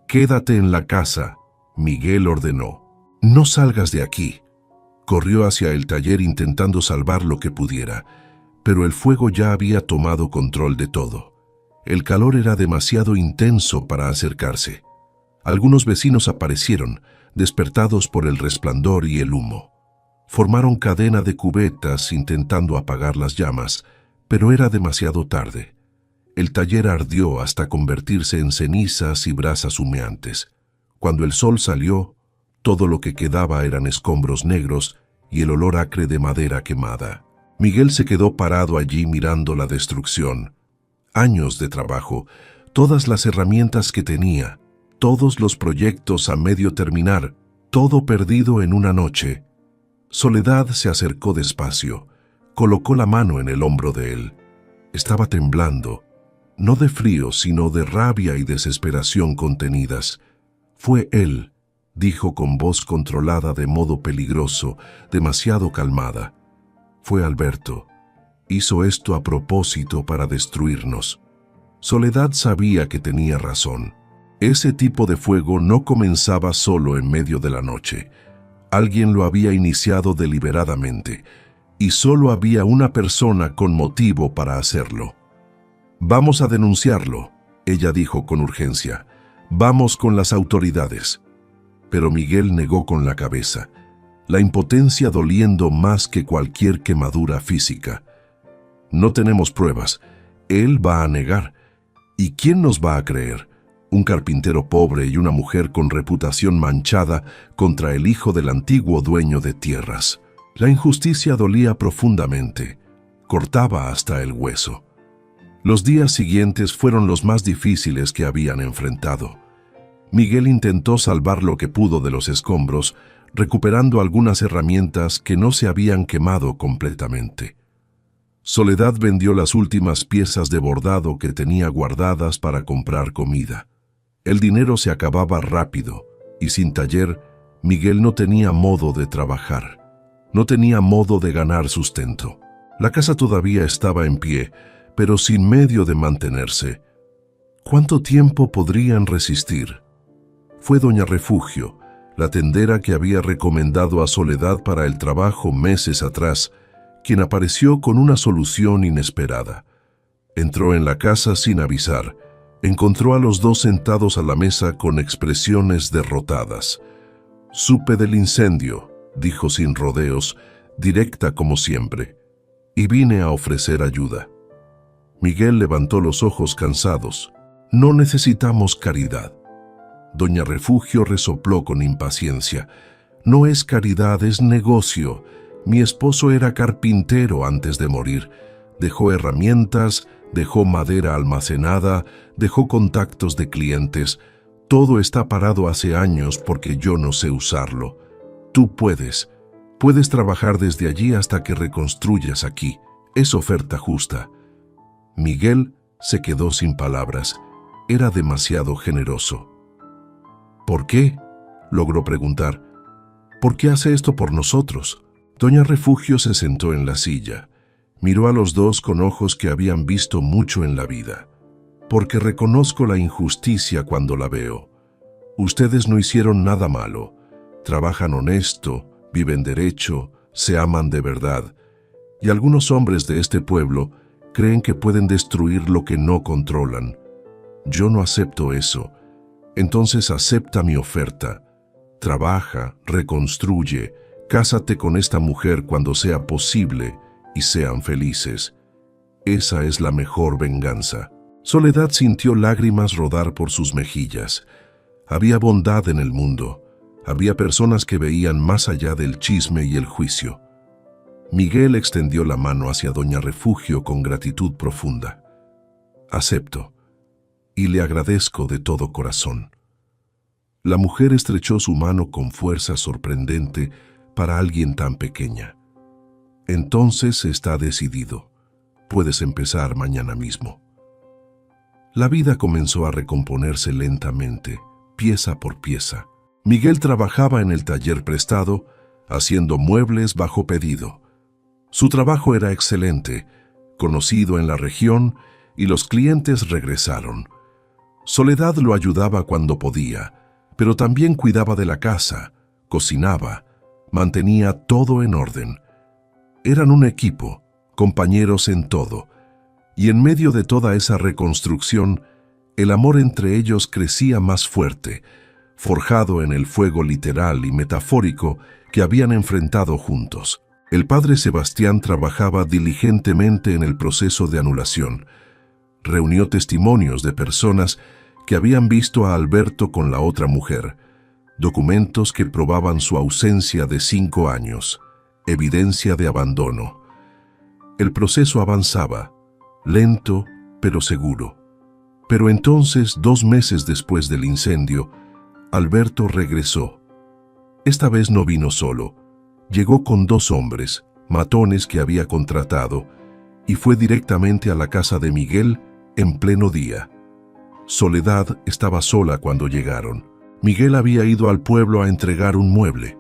«Quédate en la casa», Miguel ordenó. «No salgas de aquí». Corrió hacia el taller intentando salvar lo que pudiera, pero el fuego ya había tomado control de todo. El calor era demasiado intenso para acercarse. Algunos vecinos aparecieron, despertados por el resplandor y el humo. Formaron cadena de cubetas intentando apagar las llamas, pero era demasiado tarde. El taller ardió hasta convertirse en cenizas y brasas humeantes. Cuando el sol salió, todo lo que quedaba eran escombros negros y el olor acre de madera quemada. Miguel se quedó parado allí mirando la destrucción. Años de trabajo, todas las herramientas que tenía, todos los proyectos a medio terminar, todo perdido en una noche. Soledad se acercó despacio, colocó la mano en el hombro de él. Estaba temblando, no de frío, sino de rabia y desesperación contenidas. «Fue él», dijo con voz controlada de modo peligroso, demasiado calmada. «Fue Alberto. Hizo esto a propósito para destruirnos». Soledad sabía que tenía razón. Ese tipo de fuego no comenzaba solo en medio de la noche. Alguien lo había iniciado deliberadamente, y solo había una persona con motivo para hacerlo. «Vamos a denunciarlo», ella dijo con urgencia. «Vamos con las autoridades». Pero Miguel negó con la cabeza, la impotencia doliendo más que cualquier quemadura física. «No tenemos pruebas. Él va a negar. ¿Y quién nos va a creer? Un carpintero pobre y una mujer con reputación manchada contra el hijo del antiguo dueño de tierras». La injusticia dolía profundamente, cortaba hasta el hueso. Los días siguientes fueron los más difíciles que habían enfrentado. Miguel intentó salvar lo que pudo de los escombros, recuperando algunas herramientas que no se habían quemado completamente. Soledad vendió las últimas piezas de bordado que tenía guardadas para comprar comida. El dinero se acababa rápido, y sin taller, Miguel no tenía modo de trabajar. No tenía modo de ganar sustento. La casa todavía estaba en pie, pero sin medio de mantenerse. ¿Cuánto tiempo podrían resistir? Fue doña Refugio, la tendera que había recomendado a Soledad para el trabajo meses atrás, quien apareció con una solución inesperada. Entró en la casa sin avisar. Encontró a los dos sentados a la mesa con expresiones derrotadas. «Supe del incendio», dijo sin rodeos, directa como siempre, «y vine a ofrecer ayuda». Miguel levantó los ojos cansados. «No necesitamos caridad». Doña Refugio resopló con impaciencia. «No es caridad, es negocio. Mi esposo era carpintero antes de morir. Dejó herramientas, dejó madera almacenada, dejó contactos de clientes. Todo está parado hace años porque yo no sé usarlo. Tú puedes trabajar desde allí hasta que reconstruyas aquí. Es oferta justa». Miguel se quedó sin palabras. Era demasiado generoso. «¿Por qué?», logró preguntar. «¿Por qué hace esto por nosotros?». Doña Refugio se sentó en la silla. Miró a los dos con ojos que habían visto mucho en la vida. «Porque reconozco la injusticia cuando la veo. Ustedes no hicieron nada malo. Trabajan honesto, viven derecho, se aman de verdad. Y algunos hombres de este pueblo creen que pueden destruir lo que no controlan. Yo no acepto eso. Entonces acepta mi oferta. Trabaja, reconstruye, cásate con esta mujer cuando sea posible y sean felices. Esa es la mejor venganza». Soledad sintió lágrimas rodar por sus mejillas. Había bondad en el mundo. Había personas que veían más allá del chisme y el juicio. Miguel extendió la mano hacia doña Refugio con gratitud profunda. «Acepto, y le agradezco de todo corazón». La mujer estrechó su mano con fuerza sorprendente para alguien tan pequeña. «Entonces está decidido. Puedes empezar mañana mismo». La vida comenzó a recomponerse lentamente, pieza por pieza. Miguel trabajaba en el taller prestado, haciendo muebles bajo pedido. Su trabajo era excelente, conocido en la región, y los clientes regresaron. Soledad lo ayudaba cuando podía, pero también cuidaba de la casa, cocinaba, mantenía todo en orden. Eran un equipo, compañeros en todo, y en medio de toda esa reconstrucción, el amor entre ellos crecía más fuerte, forjado en el fuego literal y metafórico que habían enfrentado juntos. El padre Sebastián trabajaba diligentemente en el proceso de anulación. Reunió testimonios de personas que habían visto a Alberto con la otra mujer, documentos que probaban su ausencia de 5 años, evidencia de abandono. El proceso avanzaba, lento pero seguro. Pero entonces, 2 meses después del incendio, Alberto regresó. Esta vez no vino solo. Llegó con 2 hombres, matones que había contratado, y fue directamente a la casa de Miguel en pleno día. Soledad estaba sola cuando llegaron. Miguel había ido al pueblo a entregar un mueble.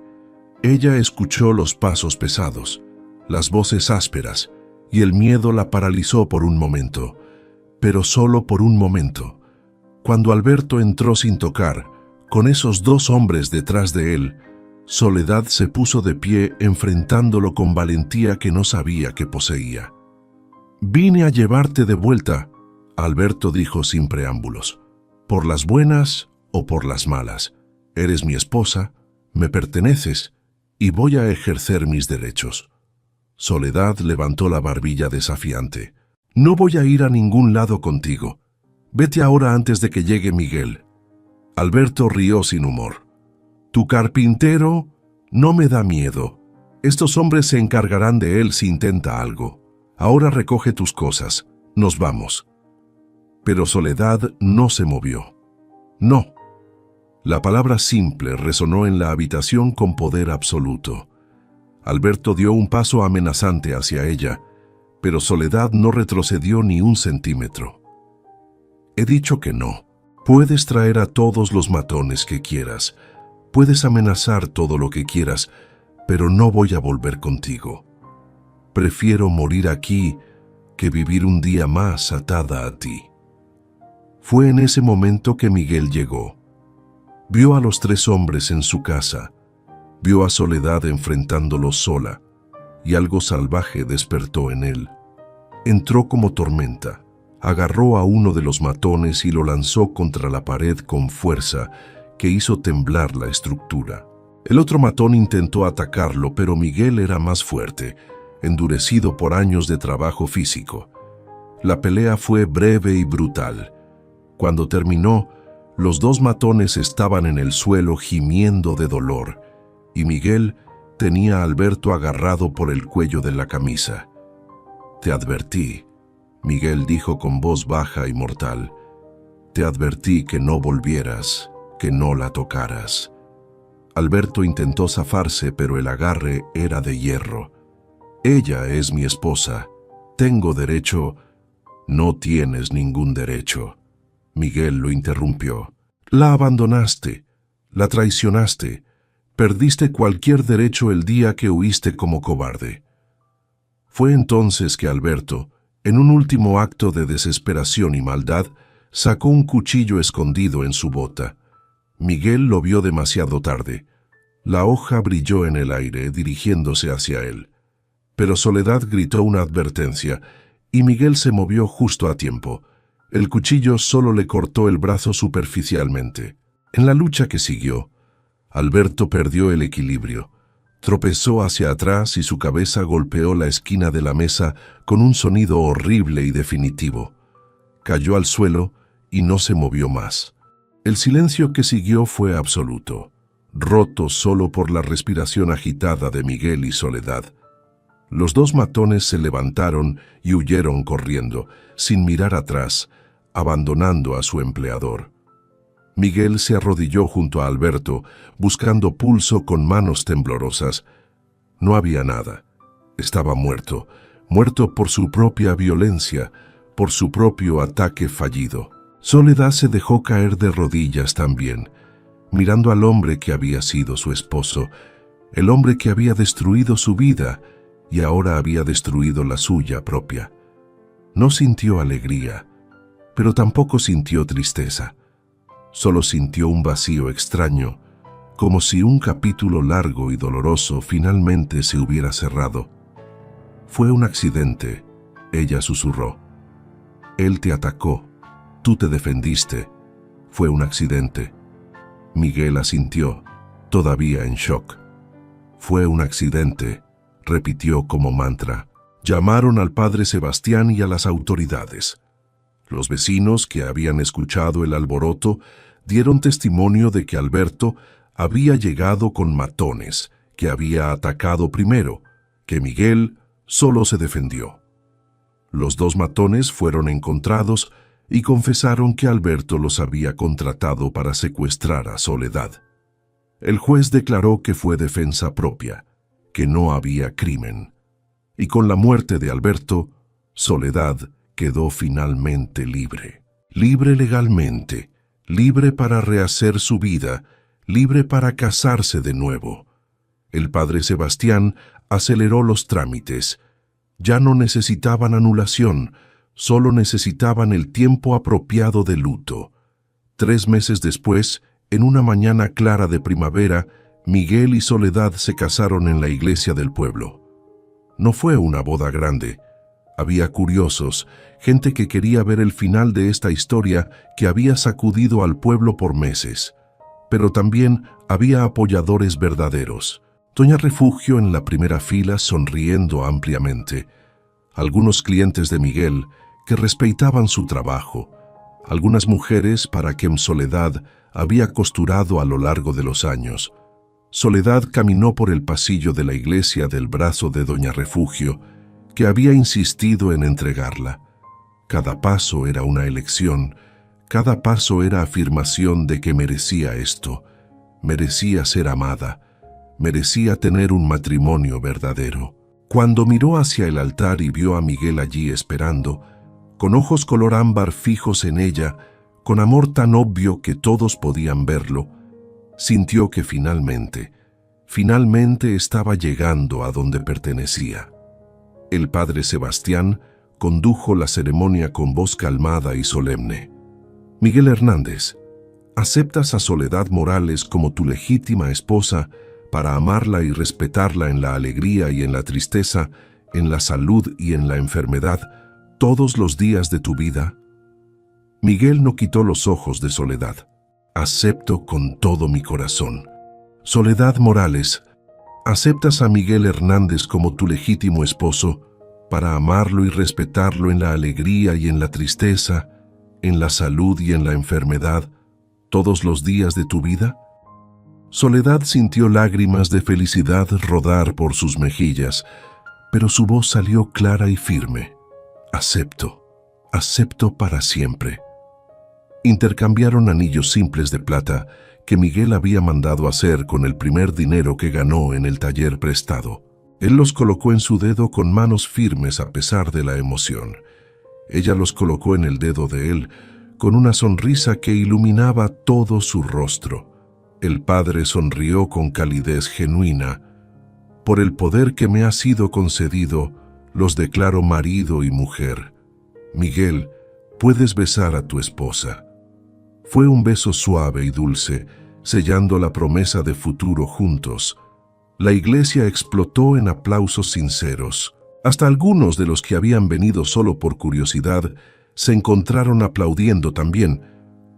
Ella escuchó los pasos pesados, las voces ásperas, y el miedo la paralizó por un momento, pero solo por un momento. Cuando Alberto entró sin tocar, con esos 2 hombres detrás de él, Soledad se puso de pie enfrentándolo con valentía que no sabía que poseía. «Vine a llevarte de vuelta», Alberto dijo sin preámbulos. «Por las buenas o por las malas. Eres mi esposa, me perteneces y voy a ejercer mis derechos». Soledad levantó la barbilla desafiante. «No voy a ir a ningún lado contigo. Vete ahora antes de que llegue Miguel». Alberto rió sin humor. «Tu carpintero no me da miedo. Estos hombres se encargarán de él si intenta algo. Ahora recoge tus cosas. Nos vamos. Pero Soledad no se movió. No. La palabra simple resonó en la habitación con poder absoluto. Alberto dio un paso amenazante hacia ella, pero Soledad no retrocedió ni un centímetro. He dicho que no. Puedes traer a todos los matones que quieras. Puedes amenazar todo lo que quieras, pero no voy a volver contigo. Prefiero morir aquí que vivir un día más atada a ti. Fue en ese momento que Miguel llegó. Vio a los 3 hombres en su casa, vio a Soledad enfrentándolos sola, y algo salvaje despertó en él. Entró como tormenta, agarró a uno de los matones y lo lanzó contra la pared con fuerza que hizo temblar la estructura. El otro matón intentó atacarlo, pero Miguel era más fuerte, endurecido por años de trabajo físico. La pelea fue breve y brutal. Cuando terminó, los 2 matones estaban en el suelo gimiendo de dolor, y Miguel tenía a Alberto agarrado por el cuello de la camisa. «Te advertí», Miguel dijo con voz baja y mortal. «Te advertí que no volvieras, que no la tocaras». Alberto intentó zafarse, pero el agarre era de hierro. «Ella es mi esposa. Tengo derecho». «No tienes ningún derecho», Miguel lo interrumpió. «La abandonaste, la traicionaste, perdiste cualquier derecho el día que huiste como cobarde». Fue entonces que Alberto, en un último acto de desesperación y maldad, sacó un cuchillo escondido en su bota. Miguel lo vio demasiado tarde. La hoja brilló en el aire, dirigiéndose hacia él. Pero Soledad gritó una advertencia, y Miguel se movió justo a tiempo. El cuchillo solo le cortó el brazo superficialmente. En la lucha que siguió, Alberto perdió el equilibrio. Tropezó hacia atrás y su cabeza golpeó la esquina de la mesa con un sonido horrible y definitivo. Cayó al suelo y no se movió más. El silencio que siguió fue absoluto, roto solo por la respiración agitada de Miguel y Soledad. Los 2 matones se levantaron y huyeron corriendo, sin mirar atrás, abandonando a su empleador. Miguel se arrodilló junto a Alberto, buscando pulso con manos temblorosas. No había nada. Estaba muerto, muerto por su propia violencia, por su propio ataque fallido. Soledad se dejó caer de rodillas también, mirando al hombre que había sido su esposo, el hombre que había destruido su vida y ahora había destruido la suya propia. No sintió alegría, pero tampoco sintió tristeza. Solo sintió un vacío extraño, como si un capítulo largo y doloroso finalmente se hubiera cerrado. «Fue un accidente», ella susurró. «Él te atacó, tú te defendiste. Fue un accidente». Miguel asintió, todavía en shock. «Fue un accidente», repitió como mantra. Llamaron al padre Sebastián y a las autoridades. Los vecinos que habían escuchado el alboroto dieron testimonio de que Alberto había llegado con matones, que había atacado primero, que Miguel solo se defendió. Los 2 matones fueron encontrados y confesaron que Alberto los había contratado para secuestrar a Soledad. El juez declaró que fue defensa propia, que no había crimen. Y con la muerte de Alberto, Soledad quedó finalmente libre. Libre legalmente, libre para rehacer su vida, libre para casarse de nuevo. El padre Sebastián aceleró los trámites. Ya no necesitaban anulación, solo necesitaban el tiempo apropiado de luto. 3 meses después, en una mañana clara de primavera, Miguel y Soledad se casaron en la iglesia del pueblo. No fue una boda grande. Había curiosos, gente que quería ver el final de esta historia que había sacudido al pueblo por meses. Pero también había apoyadores verdaderos. Doña Refugio en la primera fila sonriendo ampliamente. Algunos clientes de Miguel que respetaban su trabajo. Algunas mujeres para quien Soledad había costurado a lo largo de los años. Soledad caminó por el pasillo de la iglesia del brazo de doña Refugio, que había insistido en entregarla. Cada paso era una elección, cada paso era afirmación de que merecía esto, merecía ser amada, merecía tener un matrimonio verdadero. Cuando miró hacia el altar y vio a Miguel allí esperando, con ojos color ámbar fijos en ella, con amor tan obvio que todos podían verlo, sintió que finalmente estaba llegando a donde pertenecía. El padre Sebastián condujo la ceremonia con voz calmada y solemne. Miguel Hernández, ¿aceptas a Soledad Morales como tu legítima esposa para amarla y respetarla en la alegría y en la tristeza, en la salud y en la enfermedad, todos los días de tu vida? Miguel no quitó los ojos de Soledad. Acepto con todo mi corazón. Soledad Morales, ¿aceptas a Miguel Hernández como tu legítimo esposo para amarlo y respetarlo en la alegría y en la tristeza, en la salud y en la enfermedad, todos los días de tu vida? Soledad sintió lágrimas de felicidad rodar por sus mejillas, pero su voz salió clara y firme. Acepto para siempre. Intercambiaron anillos simples de plata que Miguel había mandado hacer con el primer dinero que ganó en el taller prestado. Él los colocó en su dedo con manos firmes a pesar de la emoción. Ella los colocó en el dedo de él con una sonrisa que iluminaba todo su rostro. El padre sonrió con calidez genuina. Por el poder que me ha sido concedido, los declaro marido y mujer. Miguel, puedes besar a tu esposa. Fue un beso suave y dulce, sellando la promesa de futuro juntos. La iglesia explotó en aplausos sinceros. Hasta algunos de los que habían venido solo por curiosidad se encontraron aplaudiendo también,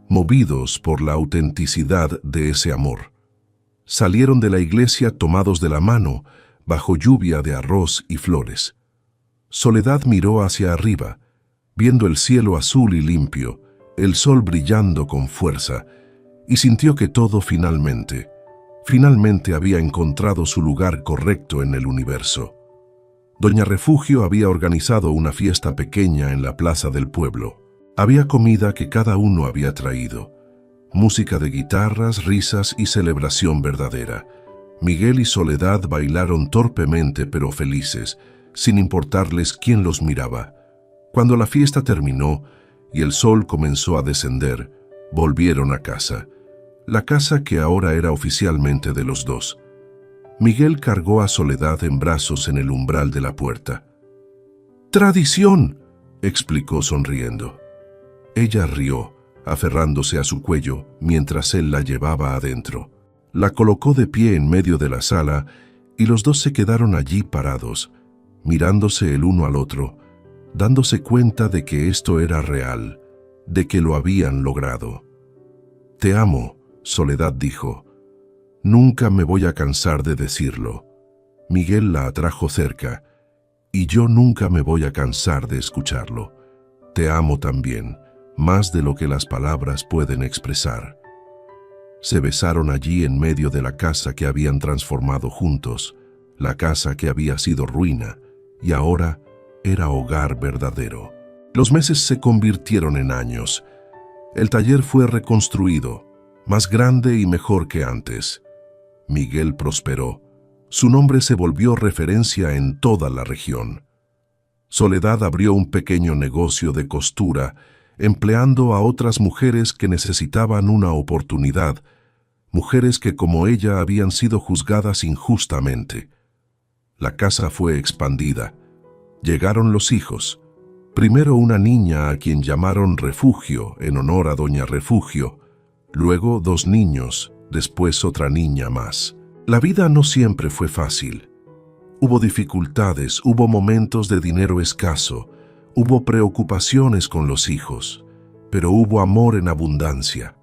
movidos por la autenticidad de ese amor. Salieron de la iglesia tomados de la mano, bajo lluvia de arroz y flores. Soledad miró hacia arriba, viendo el cielo azul y limpio, el sol brillando con fuerza, y sintió que todo finalmente había encontrado su lugar correcto en el universo. Doña Refugio había organizado una fiesta pequeña en la plaza del pueblo. Había comida que cada uno había traído, música de guitarras, risas y celebración verdadera. Miguel y Soledad bailaron torpemente pero felices, sin importarles quién los miraba. Cuando la fiesta terminó y el sol comenzó a descender, volvieron a casa. La casa que ahora era oficialmente de los dos. Miguel cargó a Soledad en brazos en el umbral de la puerta. «¡Tradición!», explicó sonriendo. Ella rió, aferrándose a su cuello mientras él la llevaba adentro. La colocó de pie en medio de la sala y los dos se quedaron allí parados, mirándose el uno al otro, dándose cuenta de que esto era real, de que lo habían logrado. «Te amo», Soledad dijo. «Nunca me voy a cansar de decirlo». Miguel la atrajo cerca, «Y yo nunca me voy a cansar de escucharlo. Te amo también, más de lo que las palabras pueden expresar». Se besaron allí en medio de la casa que habían transformado juntos, la casa que había sido ruina y ahora era hogar verdadero. Los meses se convirtieron en años. El taller fue reconstruido, más grande y mejor que antes. Miguel prosperó. Su nombre se volvió referencia en toda la región. Soledad abrió un pequeño negocio de costura, empleando a otras mujeres que necesitaban una oportunidad, mujeres que como ella habían sido juzgadas injustamente. La casa fue expandida. Llegaron los hijos. Primero una niña a quien llamaron Refugio en honor a doña Refugio, luego 2 niños, después otra niña más. La vida no siempre fue fácil. Hubo dificultades, hubo momentos de dinero escaso, hubo preocupaciones con los hijos, pero hubo amor en abundancia.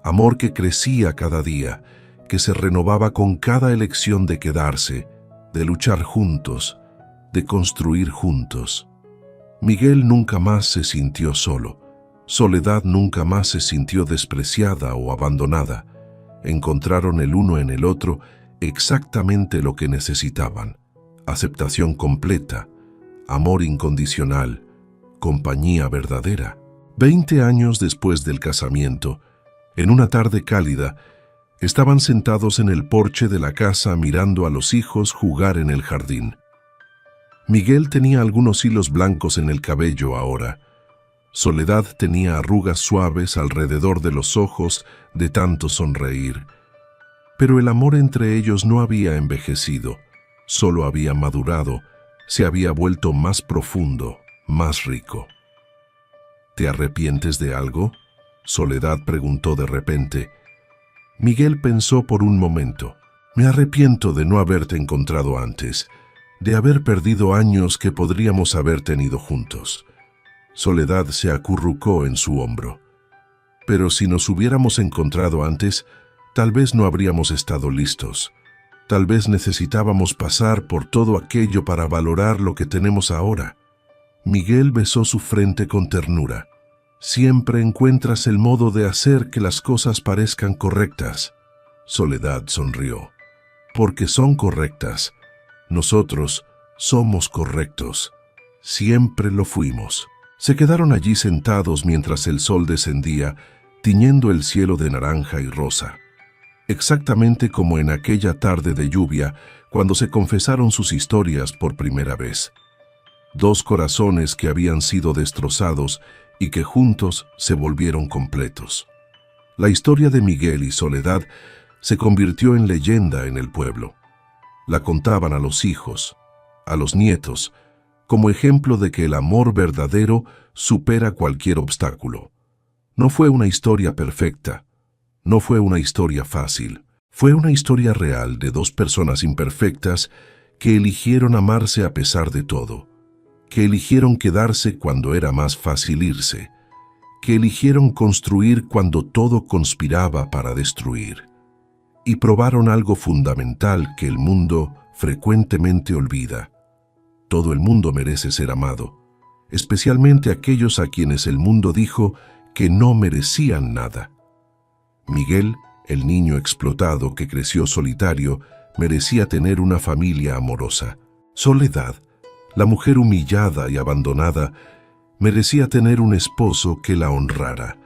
Amor que crecía cada día, que se renovaba con cada elección de quedarse, de luchar juntos, de construir juntos. Miguel nunca más se sintió solo. Soledad nunca más se sintió despreciada o abandonada. Encontraron el uno en el otro exactamente lo que necesitaban: aceptación completa, amor incondicional, compañía verdadera. 20 años después del casamiento, en una tarde cálida, estaban sentados en el porche de la casa mirando a los hijos jugar en el jardín. Miguel tenía algunos hilos blancos en el cabello ahora. Soledad tenía arrugas suaves alrededor de los ojos de tanto sonreír. Pero el amor entre ellos no había envejecido, solo había madurado, se había vuelto más profundo, más rico. ¿Te arrepientes de algo?, Soledad preguntó de repente. Miguel pensó por un momento. Me arrepiento de no haberte encontrado antes, de haber perdido años que podríamos haber tenido juntos. Soledad se acurrucó en su hombro. Pero si nos hubiéramos encontrado antes, tal vez no habríamos estado listos. Tal vez necesitábamos pasar por todo aquello para valorar lo que tenemos ahora. Miguel besó su frente con ternura. Siempre encuentras el modo de hacer que las cosas parezcan correctas. Soledad sonrió. Porque son correctas. Nosotros somos correctos. Siempre lo fuimos. Se quedaron allí sentados mientras el sol descendía, tiñendo el cielo de naranja y rosa. Exactamente como en aquella tarde de lluvia, cuando se confesaron sus historias por primera vez. Dos corazones que habían sido destrozados y que juntos se volvieron completos. La historia de Miguel y Soledad se convirtió en leyenda en el pueblo. La contaban a los hijos, a los nietos, como ejemplo de que el amor verdadero supera cualquier obstáculo. No fue una historia perfecta, no fue una historia fácil, fue una historia real de dos personas imperfectas que eligieron amarse a pesar de todo, que eligieron quedarse cuando era más fácil irse, que eligieron construir cuando todo conspiraba para destruir. Y probaron algo fundamental que el mundo frecuentemente olvida. Todo el mundo merece ser amado, especialmente aquellos a quienes el mundo dijo que no merecían nada. Miguel, el niño explotado que creció solitario, merecía tener una familia amorosa. Soledad, la mujer humillada y abandonada, merecía tener un esposo que la honrara.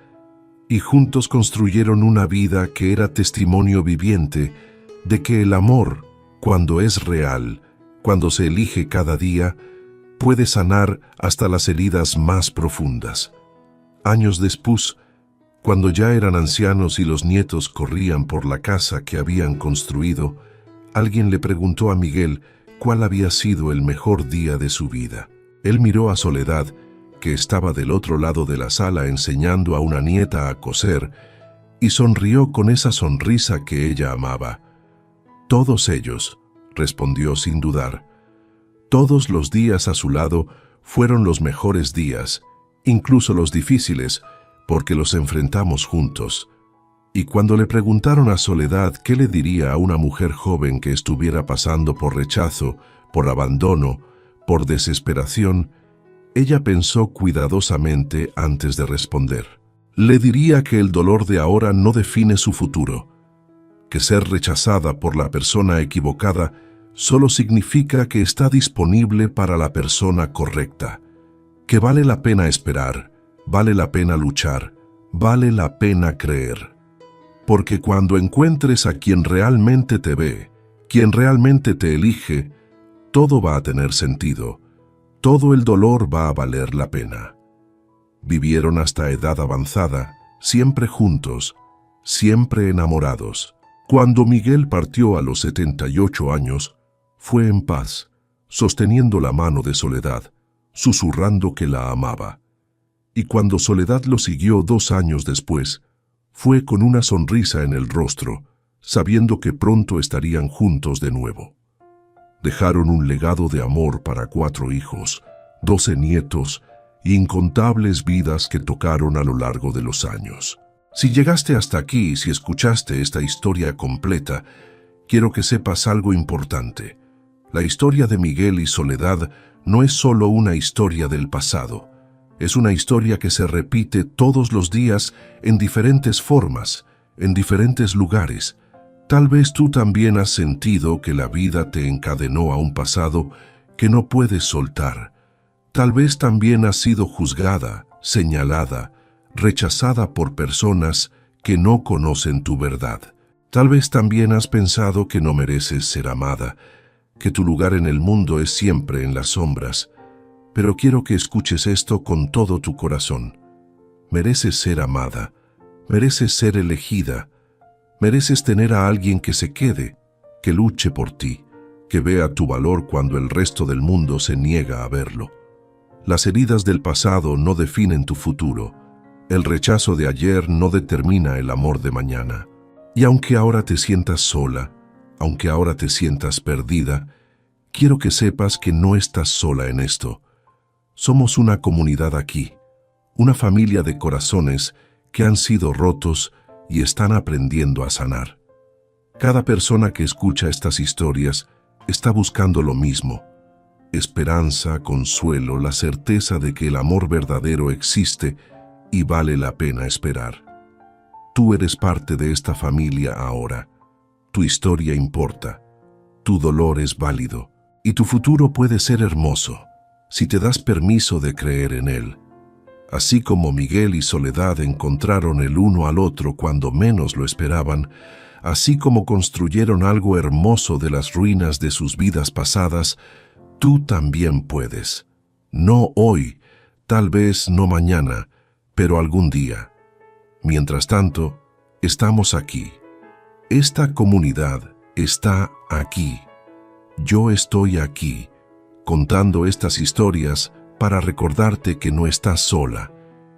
Y juntos construyeron una vida que era testimonio viviente de que el amor, cuando es real, cuando se elige cada día, puede sanar hasta las heridas más profundas. Años después, cuando ya eran ancianos y los nietos corrían por la casa que habían construido, alguien le preguntó a Miguel cuál había sido el mejor día de su vida. Él miró a Soledad, que estaba del otro lado de la sala enseñando a una nieta a coser, y sonrió con esa sonrisa que ella amaba. Todos ellos, respondió sin dudar. Todos los días a su lado fueron los mejores días, incluso los difíciles, porque los enfrentamos juntos. Y cuando le preguntaron a Soledad qué le diría a una mujer joven que estuviera pasando por rechazo, por abandono, por desesperación, ella pensó cuidadosamente antes de responder. Le diría que el dolor de ahora no define su futuro, que ser rechazada por la persona equivocada solo significa que está disponible para la persona correcta, que vale la pena esperar, vale la pena luchar, vale la pena creer. Porque cuando encuentres a quien realmente te ve, quien realmente te elige, todo va a tener sentido, todo el dolor va a valer la pena. Vivieron hasta edad avanzada, siempre juntos, siempre enamorados. Cuando Miguel partió a los 78 años, fue en paz, sosteniendo la mano de Soledad, susurrando que la amaba. Y cuando Soledad lo siguió 2 años después, fue con una sonrisa en el rostro, sabiendo que pronto estarían juntos de nuevo. Dejaron un legado de amor para 4 hijos, 12 nietos y incontables vidas que tocaron a lo largo de los años. Si llegaste hasta aquí y si escuchaste esta historia completa, quiero que sepas algo importante. La historia de Miguel y Soledad no es solo una historia del pasado. Es una historia que se repite todos los días en diferentes formas, en diferentes lugares, Tal vez tú también has sentido que la vida te encadenó a un pasado que no puedes soltar. Tal vez también has sido juzgada, señalada, rechazada por personas que no conocen tu verdad. Tal vez también has pensado que no mereces ser amada, que tu lugar en el mundo es siempre en las sombras. Pero quiero que escuches esto con todo tu corazón. Mereces ser amada, mereces ser elegida, mereces tener a alguien que se quede, que luche por ti, que vea tu valor cuando el resto del mundo se niega a verlo. Las heridas del pasado no definen tu futuro. El rechazo de ayer no determina el amor de mañana. Y aunque ahora te sientas sola, aunque ahora te sientas perdida, quiero que sepas que no estás sola en esto. Somos una comunidad aquí, una familia de corazones que han sido rotos y están aprendiendo a sanar. Cada persona que escucha estas historias está buscando lo mismo: esperanza, consuelo, la certeza de que el amor verdadero existe y vale la pena esperar. Tú eres parte de esta familia ahora. Tu historia importa, tu dolor es válido y tu futuro puede ser hermoso si te das permiso de creer en él. Así como Miguel y Soledad encontraron el uno al otro cuando menos lo esperaban, así como construyeron algo hermoso de las ruinas de sus vidas pasadas, tú también puedes. No hoy, tal vez no mañana, pero algún día. Mientras tanto, estamos aquí. Esta comunidad está aquí. Yo estoy aquí, contando estas historias para recordarte que no estás sola,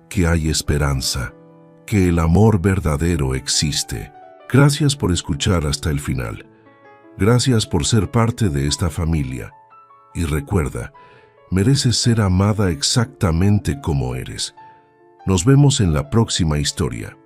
que hay esperanza, que el amor verdadero existe. Gracias por escuchar hasta el final. Gracias por ser parte de esta familia. Y recuerda, mereces ser amada exactamente como eres. Nos vemos en la próxima historia.